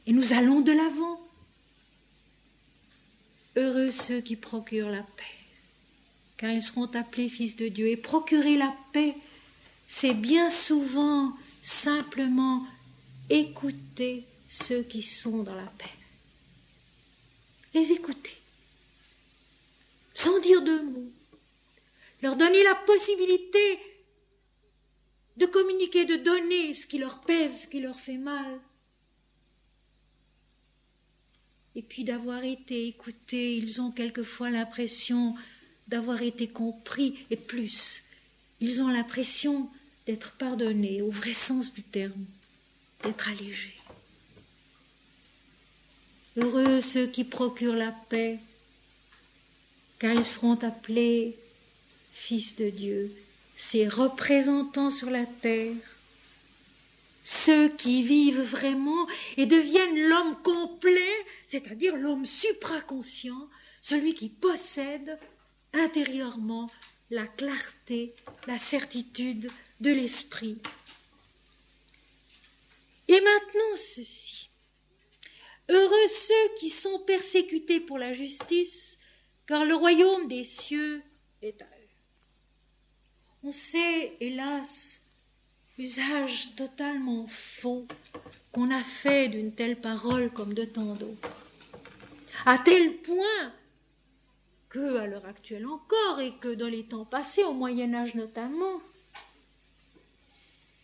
et nous allons de l'avant. Heureux ceux qui procurent la paix, car ils seront appelés fils de Dieu. Et procurer la paix, c'est bien souvent simplement écouter ceux qui sont dans la peine. Les écouter, sans dire deux mots. Leur donner la possibilité de communiquer, de donner ce qui leur pèse, ce qui leur fait mal. Et puis d'avoir été écoutés, ils ont quelquefois l'impression d'avoir été compris, et plus, ils ont l'impression d'être pardonnés, au vrai sens du terme, d'être allégés. Heureux ceux qui procurent la paix, car ils seront appelés fils de Dieu, ses représentants sur la terre. Ceux qui vivent vraiment et deviennent l'homme complet, c'est-à-dire l'homme supraconscient, celui qui possède intérieurement la clarté, la certitude de l'esprit. Et maintenant ceci. Heureux ceux qui sont persécutés pour la justice, car le royaume des cieux est à eux. On sait, hélas, usage totalement faux qu'on a fait d'une telle parole comme de tant d'autres. À tel point que, à l'heure actuelle encore, et que dans les temps passés, au Moyen-Âge notamment,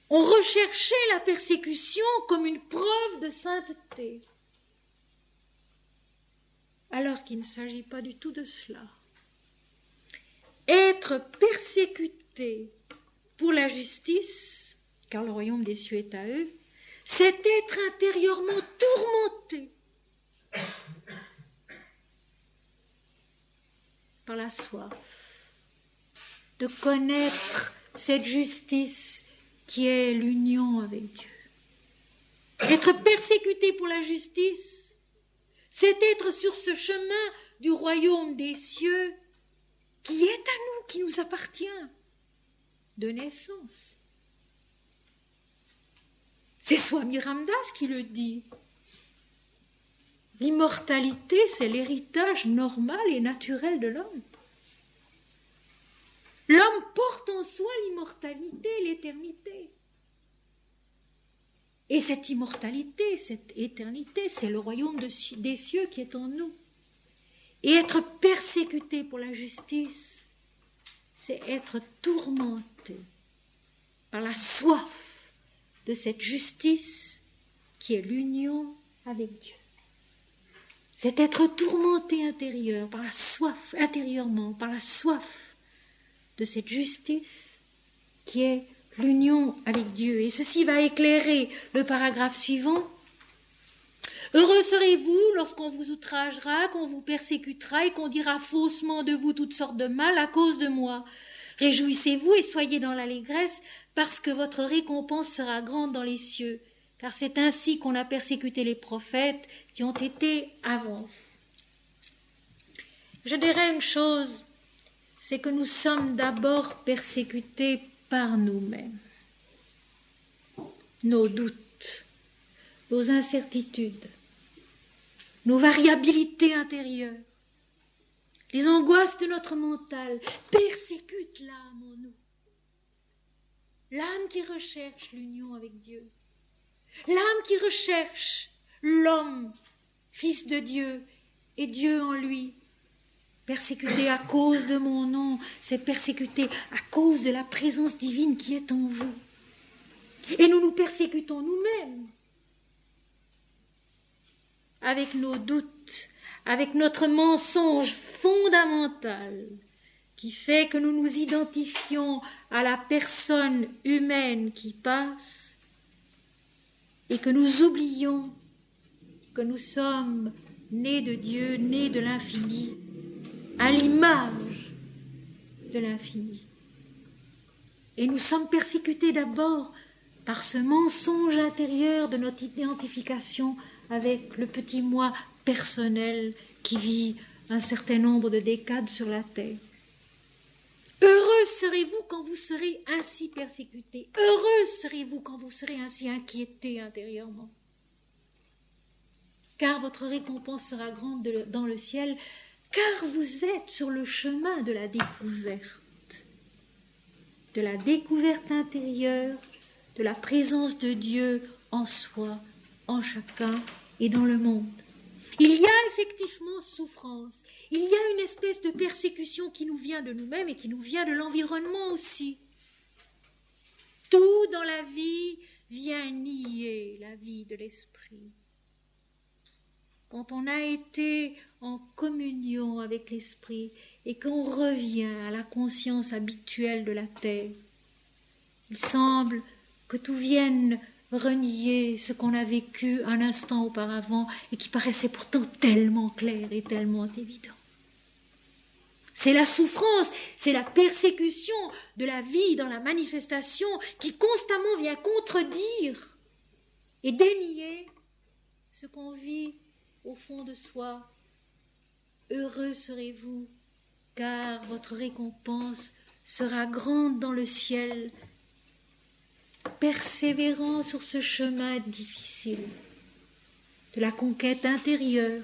on recherchait la persécution comme une preuve de sainteté. Alors qu'il ne s'agit pas du tout de cela. Être persécuté pour la justice, car le royaume des cieux est à eux, c'est être intérieurement tourmenté par la soif de connaître cette justice qui est l'union avec Dieu. Être persécuté pour la justice, c'est être sur ce chemin du royaume des cieux qui est à nous, qui nous appartient de naissance. C'est Swami Ramdas qui le dit. L'immortalité, c'est l'héritage normal et naturel de l'homme. L'homme porte en soi l'immortalité, l'éternité. Et cette immortalité, cette éternité, c'est le royaume des cieux qui est en nous. Et être persécuté pour la justice, c'est être tourmenté par la soif de cette justice qui est l'union avec Dieu. C'est être tourmenté intérieurement par la soif de cette justice qui est l'union avec Dieu. Et ceci va éclairer le paragraphe suivant. Heureux serez-vous lorsqu'on vous outragera, qu'on vous persécutera et qu'on dira faussement de vous toutes sortes de mal à cause de moi. Réjouissez-vous et soyez dans l'allégresse, parce que votre récompense sera grande dans les cieux, car c'est ainsi qu'on a persécuté les prophètes qui ont été avant vous. Je dirais une chose, c'est que nous sommes d'abord persécutés par nous-mêmes. Nos doutes, nos incertitudes, nos variabilités intérieures, les angoisses de notre mental persécutent l'âme en nous. L'âme qui recherche l'union avec Dieu, l'âme qui recherche l'homme, fils de Dieu, et Dieu en lui. Persécuté à cause de mon nom, c'est persécuté à cause de la présence divine qui est en vous. Et nous nous persécutons nous-mêmes avec nos doutes, avec notre mensonge fondamental qui fait que nous nous identifions à la personne humaine qui passe et que nous oublions que nous sommes nés de Dieu, nés de l'infini, à l'image de l'infini. Et nous sommes persécutés d'abord par ce mensonge intérieur de notre identification avec le petit moi personnel qui vit un certain nombre de décades sur la terre. Heureux serez-vous quand vous serez ainsi persécutés. Heureux serez-vous quand vous serez ainsi inquiétés intérieurement. Car votre récompense sera grande dans le ciel, car vous êtes sur le chemin de la découverte intérieure, de la présence de Dieu en soi, en chacun et dans le monde. Il y a effectivement souffrance, il y a une espèce de persécution qui nous vient de nous-mêmes et qui nous vient de l'environnement aussi. Tout dans la vie vient nier la vie de l'esprit. Quand on a été en communion avec l'esprit et qu'on revient à la conscience habituelle de la terre, il semble que tout vienne renier ce qu'on a vécu un instant auparavant et qui paraissait pourtant tellement clair et tellement évident. C'est la souffrance, c'est la persécution de la vie dans la manifestation qui constamment vient contredire et dénier ce qu'on vit au fond de soi. Heureux serez-vous, car votre récompense sera grande dans le ciel. Persévérant sur ce chemin difficile de la conquête intérieure,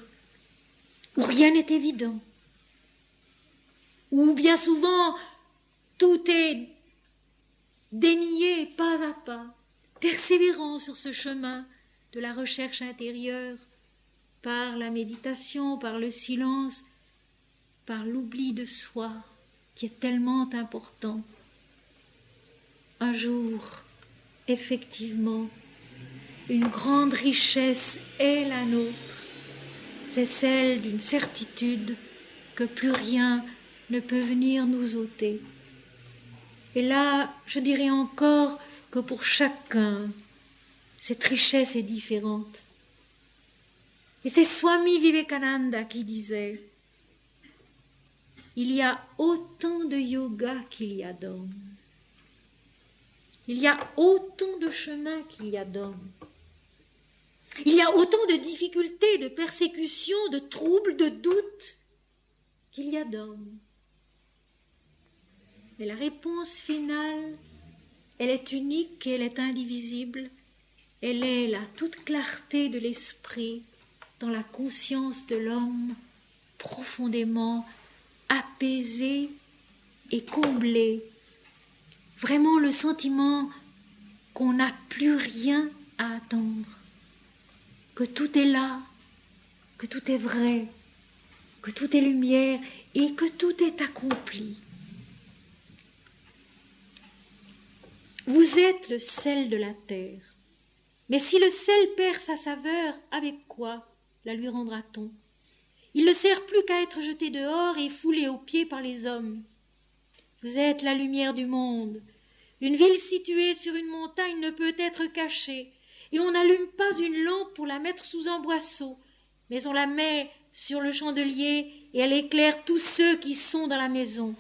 où rien n'est évident, où bien souvent tout est dénié pas à pas, persévérant sur ce chemin de la recherche intérieure, par la méditation, par le silence, par l'oubli de soi, qui est tellement important. Un jour, effectivement, une grande richesse est la nôtre, c'est celle d'une certitude que plus rien ne peut venir nous ôter. Et là, je dirais encore que pour chacun, cette richesse est différente. Et c'est Swami Vivekananda qui disait « Il y a autant de yoga qu'il y a d'hommes. Il y a autant de chemins qu'il y a d'hommes. Il y a autant de difficultés, de persécutions, de troubles, de doutes qu'il y a d'hommes. Mais la réponse finale, elle est unique et elle est indivisible. Elle est la toute clarté de l'esprit dans la conscience de l'homme profondément apaisé et comblé. Vraiment le sentiment qu'on n'a plus rien à attendre, que tout est là, que tout est vrai, que tout est lumière et que tout est accompli. Vous êtes le sel de la terre, mais si le sel perd sa saveur, avec quoi la lui rendra-t-on? Il ne sert plus qu'à être jeté dehors et foulé aux pieds par les hommes. Vous êtes la lumière du monde. Une ville située sur une montagne ne peut être cachée, et on n'allume pas une lampe pour la mettre sous un boisseau, mais on la met sur le chandelier et elle éclaire tous ceux qui sont dans la maison.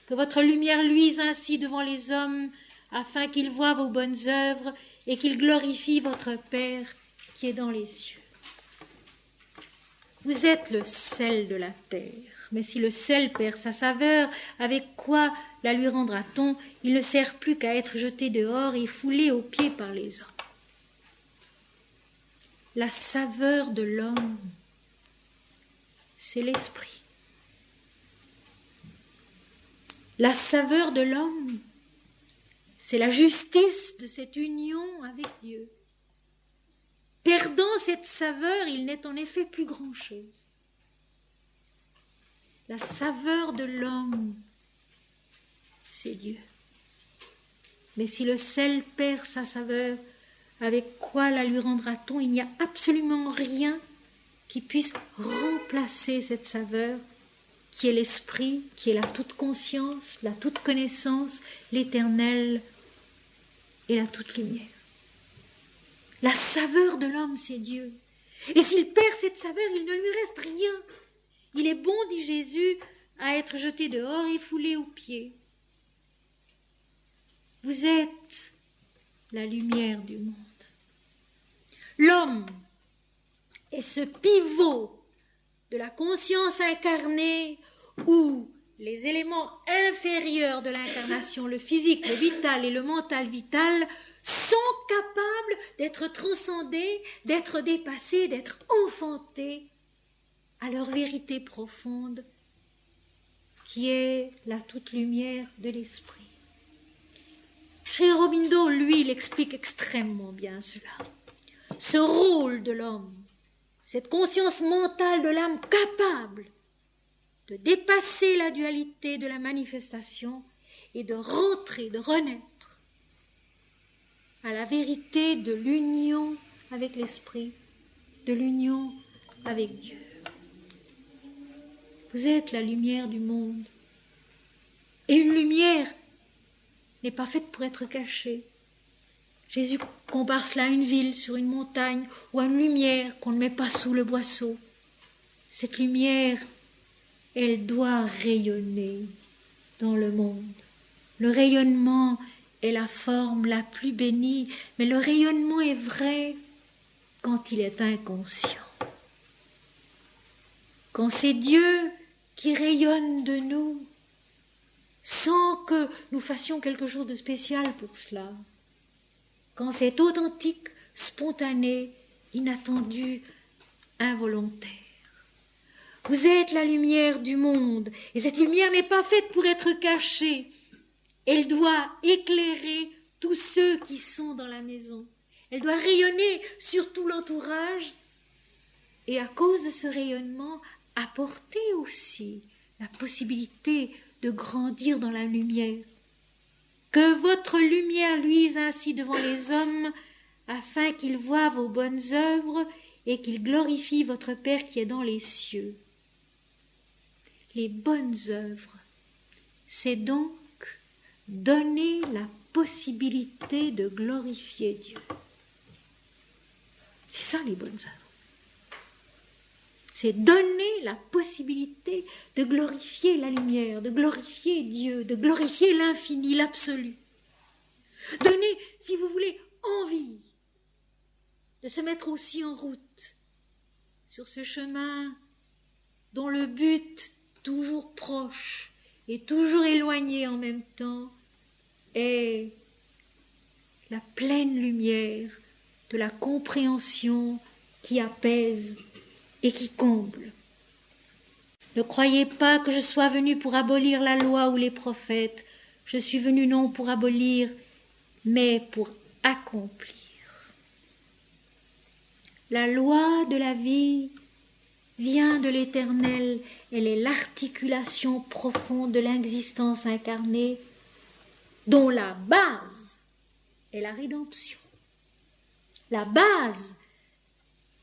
Que votre lumière luise ainsi devant les hommes, afin qu'ils voient vos bonnes œuvres et qu'ils glorifient votre Père qui est dans les cieux. Vous êtes le sel de la terre, mais si le sel perd sa saveur, avec quoi la lui rendra-t-on? Il ne sert plus qu'à être jeté dehors et foulé aux pieds par les hommes. La saveur de l'homme, c'est l'esprit. La saveur de l'homme, c'est la justice de cette union avec Dieu. Perdant cette saveur, il n'est en effet plus grand-chose. La saveur de l'homme, c'est Dieu. Mais si le sel perd sa saveur, avec quoi la lui rendra-t-on? Il n'y a absolument rien qui puisse remplacer cette saveur, qui est l'esprit, qui est la toute conscience, la toute connaissance, l'éternel et la toute lumière. La saveur de l'homme, c'est Dieu. Et s'il perd cette saveur, il ne lui reste rien. Il est bon, dit Jésus, à être jeté dehors et foulé aux pieds. Vous êtes la lumière du monde. L'homme est ce pivot de la conscience incarnée où les éléments inférieurs de l'incarnation, le physique, le vital et le mental vital, sont capables d'être transcendés, d'être dépassés, d'être enfantés à leur vérité profonde, qui est la toute lumière de l'esprit. Sri Aurobindo, lui, il explique extrêmement bien cela. Ce rôle de l'homme, cette conscience mentale de l'âme capable de dépasser la dualité de la manifestation et de rentrer, de renaître à la vérité de l'union avec l'esprit, de l'union avec Dieu. Vous êtes la lumière du monde. Et une lumière n'est pas faite pour être cachée. Jésus compare cela à une ville sur une montagne ou à une lumière qu'on ne met pas sous le boisseau. Cette lumière, elle doit rayonner dans le monde. Le rayonnement est la forme la plus bénie, mais le rayonnement est vrai quand il est inconscient. Quand c'est Dieu qui rayonne de nous, sans que nous fassions quelque chose de spécial pour cela. Quand c'est authentique, spontané, inattendu, involontaire. Vous êtes la lumière du monde, et cette lumière n'est pas faite pour être cachée. Elle doit éclairer tous ceux qui sont dans la maison. Elle doit rayonner sur tout l'entourage, et à cause de ce rayonnement, apporter aussi la possibilité de grandir dans la lumière. Que votre lumière luise ainsi devant les hommes, afin qu'ils voient vos bonnes œuvres et qu'ils glorifient votre Père qui est dans les cieux. Les bonnes œuvres, c'est donc donner la possibilité de glorifier Dieu. C'est ça les bonnes œuvres. C'est donner la possibilité de glorifier la lumière, de glorifier Dieu, de glorifier l'infini, l'absolu. Donner, si vous voulez, envie de se mettre aussi en route sur ce chemin dont le but, toujours proche et toujours éloigné en même temps, est la pleine lumière de la compréhension qui apaise et qui comble. Ne croyez pas que je sois venu pour abolir la loi ou les prophètes. Je suis venu non pour abolir, mais pour accomplir. La loi de la vie vient de l'Éternel. Elle est l'articulation profonde de l'existence incarnée, dont la base est la rédemption. La base,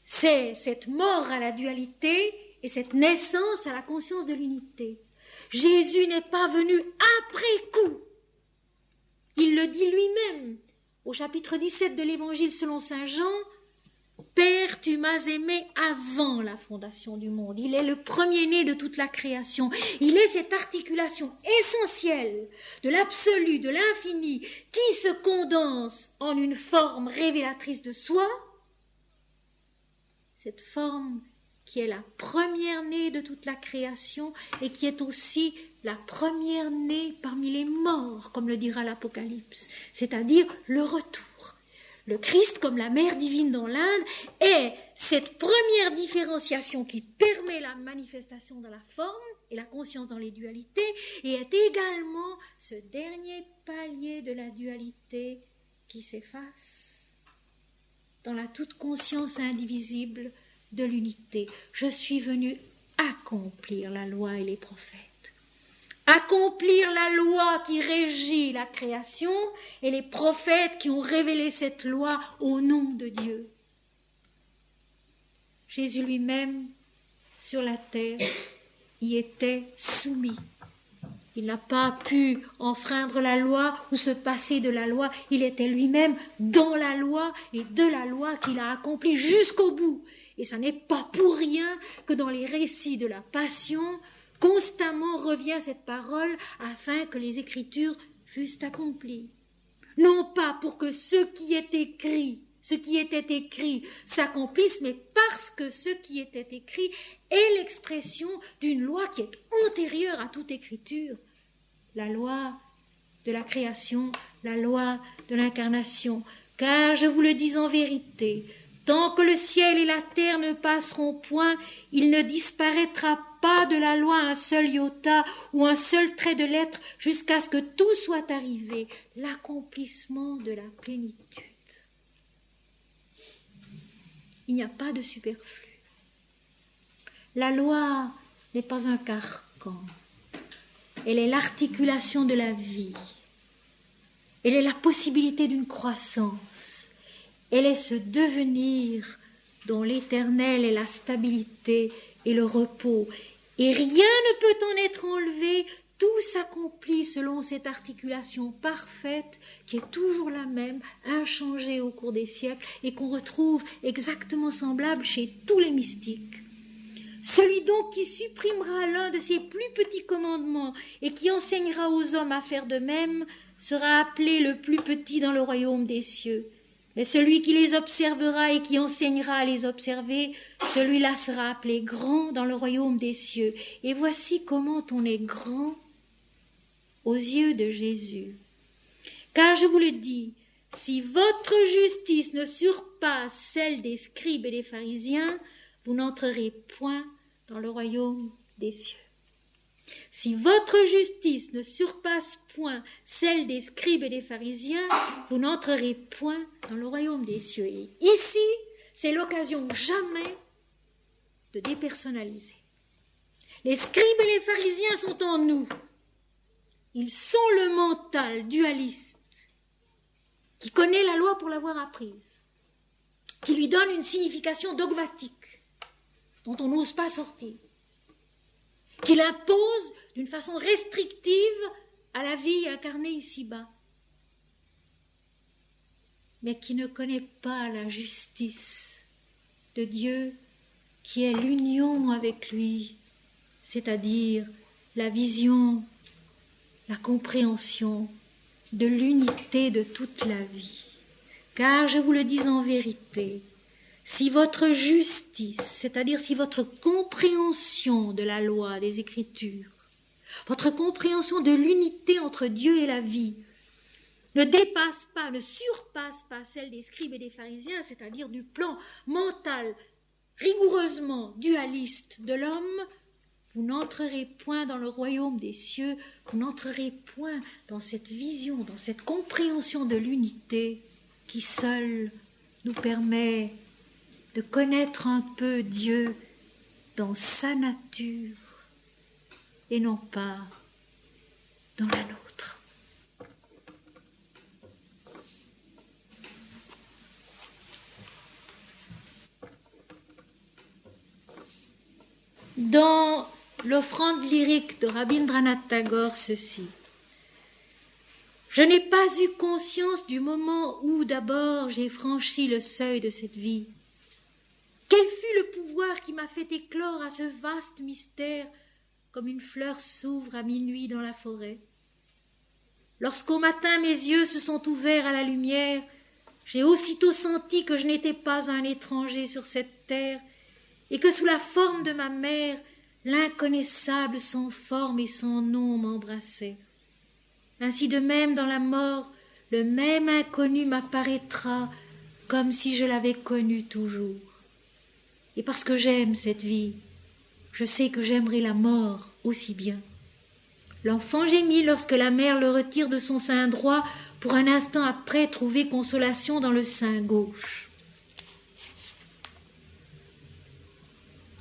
c'est cette mort à la dualité et cette naissance à la conscience de l'unité. Jésus n'est pas venu après coup. Il le dit lui-même au chapitre 17 de l'Évangile selon saint Jean. Père, tu m'as aimé avant la fondation du monde. Il est le premier-né de toute la création. Il est cette articulation essentielle de l'absolu, de l'infini, qui se condense en une forme révélatrice de soi. Cette forme qui est la première-née de toute la création et qui est aussi la première-née parmi les morts, comme le dira l'Apocalypse, c'est-à-dire le retour. Le Christ, comme la mère divine dans l'Inde, est cette première différenciation qui permet la manifestation dans la forme et la conscience dans les dualités, et est également ce dernier palier de la dualité qui s'efface dans la toute conscience indivisible de l'unité. Je suis venu accomplir la loi et les prophètes. Accomplir la loi qui régit la création et les prophètes qui ont révélé cette loi au nom de Dieu. Jésus lui-même, sur la terre, y était soumis. Il n'a pas pu enfreindre la loi ou se passer de la loi. Il était lui-même dans la loi et de la loi qu'il a accomplie jusqu'au bout. Et ça n'est pas pour rien que dans les récits de la Passion, constamment revient cette parole afin que les Écritures fussent accomplies. Non pas pour que ce qui était écrit s'accomplisse, mais parce que ce qui était écrit est l'expression d'une loi qui est antérieure à toute écriture. La loi de la création, la loi de l'incarnation. Car je vous le dis en vérité, tant que le ciel et la terre ne passeront point, il ne disparaîtra pas de la loi un seul iota ou un seul trait de lettre jusqu'à ce que tout soit arrivé, l'accomplissement de la plénitude. Il n'y a pas de superflu. La loi n'est pas un carcan. Elle est l'articulation de la vie. Elle est la possibilité d'une croissance. Elle est ce devenir dont l'Éternel est la stabilité et le repos. Et rien ne peut en être enlevé, tout s'accomplit selon cette articulation parfaite qui est toujours la même, inchangée au cours des siècles et qu'on retrouve exactement semblable chez tous les mystiques. Celui donc qui supprimera l'un de ces plus petits commandements et qui enseignera aux hommes à faire de même sera appelé le plus petit dans le royaume des cieux. Mais celui qui les observera et qui enseignera à les observer, celui-là sera appelé grand dans le royaume des cieux. Et voici comment on est grand aux yeux de Jésus. Car je vous le dis, si votre justice ne surpasse celle des scribes et des pharisiens, vous n'entrerez point dans le royaume des cieux. Si votre justice ne surpasse point celle des scribes et des pharisiens, vous n'entrerez point dans le royaume des cieux. Et ici, c'est l'occasion jamais de dépersonnaliser. Les scribes et les pharisiens sont en nous. Ils sont le mental dualiste qui connaît la loi pour l'avoir apprise, qui lui donne une signification dogmatique dont on n'ose pas sortir, qui l'impose d'une façon restrictive à la vie incarnée ici-bas, mais qui ne connaît pas la justice de Dieu qui est l'union avec lui, c'est-à-dire la vision, la compréhension de l'unité de toute la vie. Car je vous le dis en vérité, si votre justice, c'est-à-dire si votre compréhension de la loi, des Écritures, votre compréhension de l'unité entre Dieu et la vie, ne dépasse pas, ne surpasse pas celle des scribes et des pharisiens, c'est-à-dire du plan mental rigoureusement dualiste de l'homme, vous n'entrerez point dans le royaume des cieux, vous n'entrerez point dans cette vision, dans cette compréhension de l'unité qui seule nous permet de connaître un peu Dieu dans sa nature et non pas dans la nôtre. Dans l'offrande lyrique de Rabindranath Tagore, ceci: je n'ai pas eu conscience du moment où d'abord j'ai franchi le seuil de cette vie. Quel fut le pouvoir qui m'a fait éclore à ce vaste mystère comme une fleur s'ouvre à minuit dans la forêt? Lorsqu'au matin mes yeux se sont ouverts à la lumière, j'ai aussitôt senti que je n'étais pas un étranger sur cette terre et que sous la forme de ma mère, l'inconnaissable sans forme et sans nom m'embrassait. Ainsi de même dans la mort, le même inconnu m'apparaîtra comme si je l'avais connu toujours. Et parce que j'aime cette vie, je sais que j'aimerai la mort aussi bien. L'enfant gémit lorsque la mère le retire de son sein droit pour un instant après trouver consolation dans le sein gauche.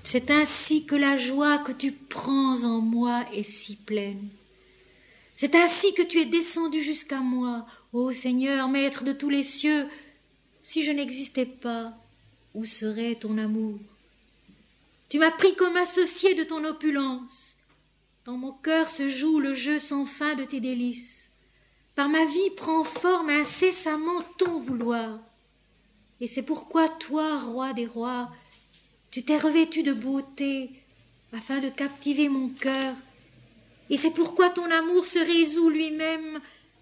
C'est ainsi que la joie que tu prends en moi est si pleine. C'est ainsi que tu es descendu jusqu'à moi, ô Seigneur, Maître de tous les cieux. Si je n'existais pas, où serait ton amour? Tu m'as pris comme associé de ton opulence. Dans mon cœur se joue le jeu sans fin de tes délices. Par ma vie prend forme incessamment ton vouloir. Et c'est pourquoi toi, roi des rois, tu t'es revêtu de beauté afin de captiver mon cœur. Et c'est pourquoi ton amour se résout lui-même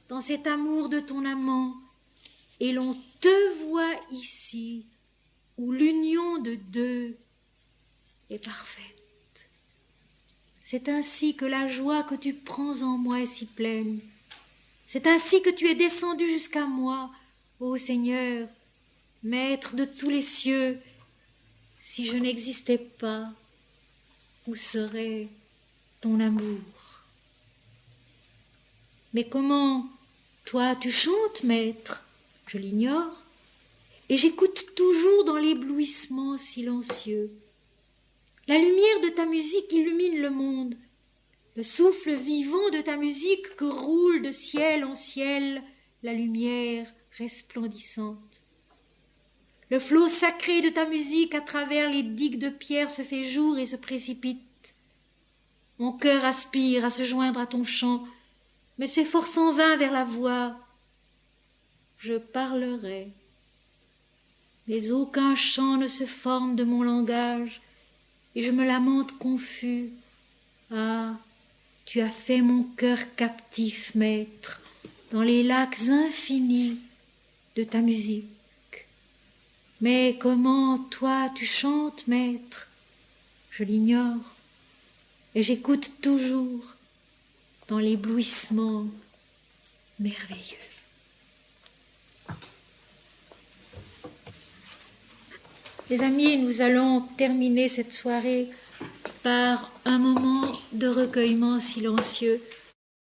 dans cet amour de ton amant. Et l'on te voit ici, où l'union de deux est parfaite. C'est ainsi que la joie que tu prends en moi est si pleine. C'est ainsi que tu es descendu jusqu'à moi, ô Seigneur, Maître de tous les cieux. Si je n'existais pas, où serait ton amour? Mais comment, toi, tu chantes, Maître? Je l'ignore, et j'écoute toujours dans l'éblouissement silencieux. La lumière de ta musique illumine le monde, le souffle vivant de ta musique que roule de ciel en ciel la lumière resplendissante. Le flot sacré de ta musique à travers les digues de pierre se fait jour et se précipite. Mon cœur aspire à se joindre à ton chant, mais s'efforce en vain vers la voix. Je parlerai, mais aucun chant ne se forme de mon langage, et je me lamente confus. Ah, tu as fait mon cœur captif, maître, dans les lacs infinis de ta musique. Mais comment, toi, tu chantes, maître? Je l'ignore, et j'écoute toujours dans l'éblouissement merveilleux. Les amis, nous allons terminer cette soirée par un moment de recueillement silencieux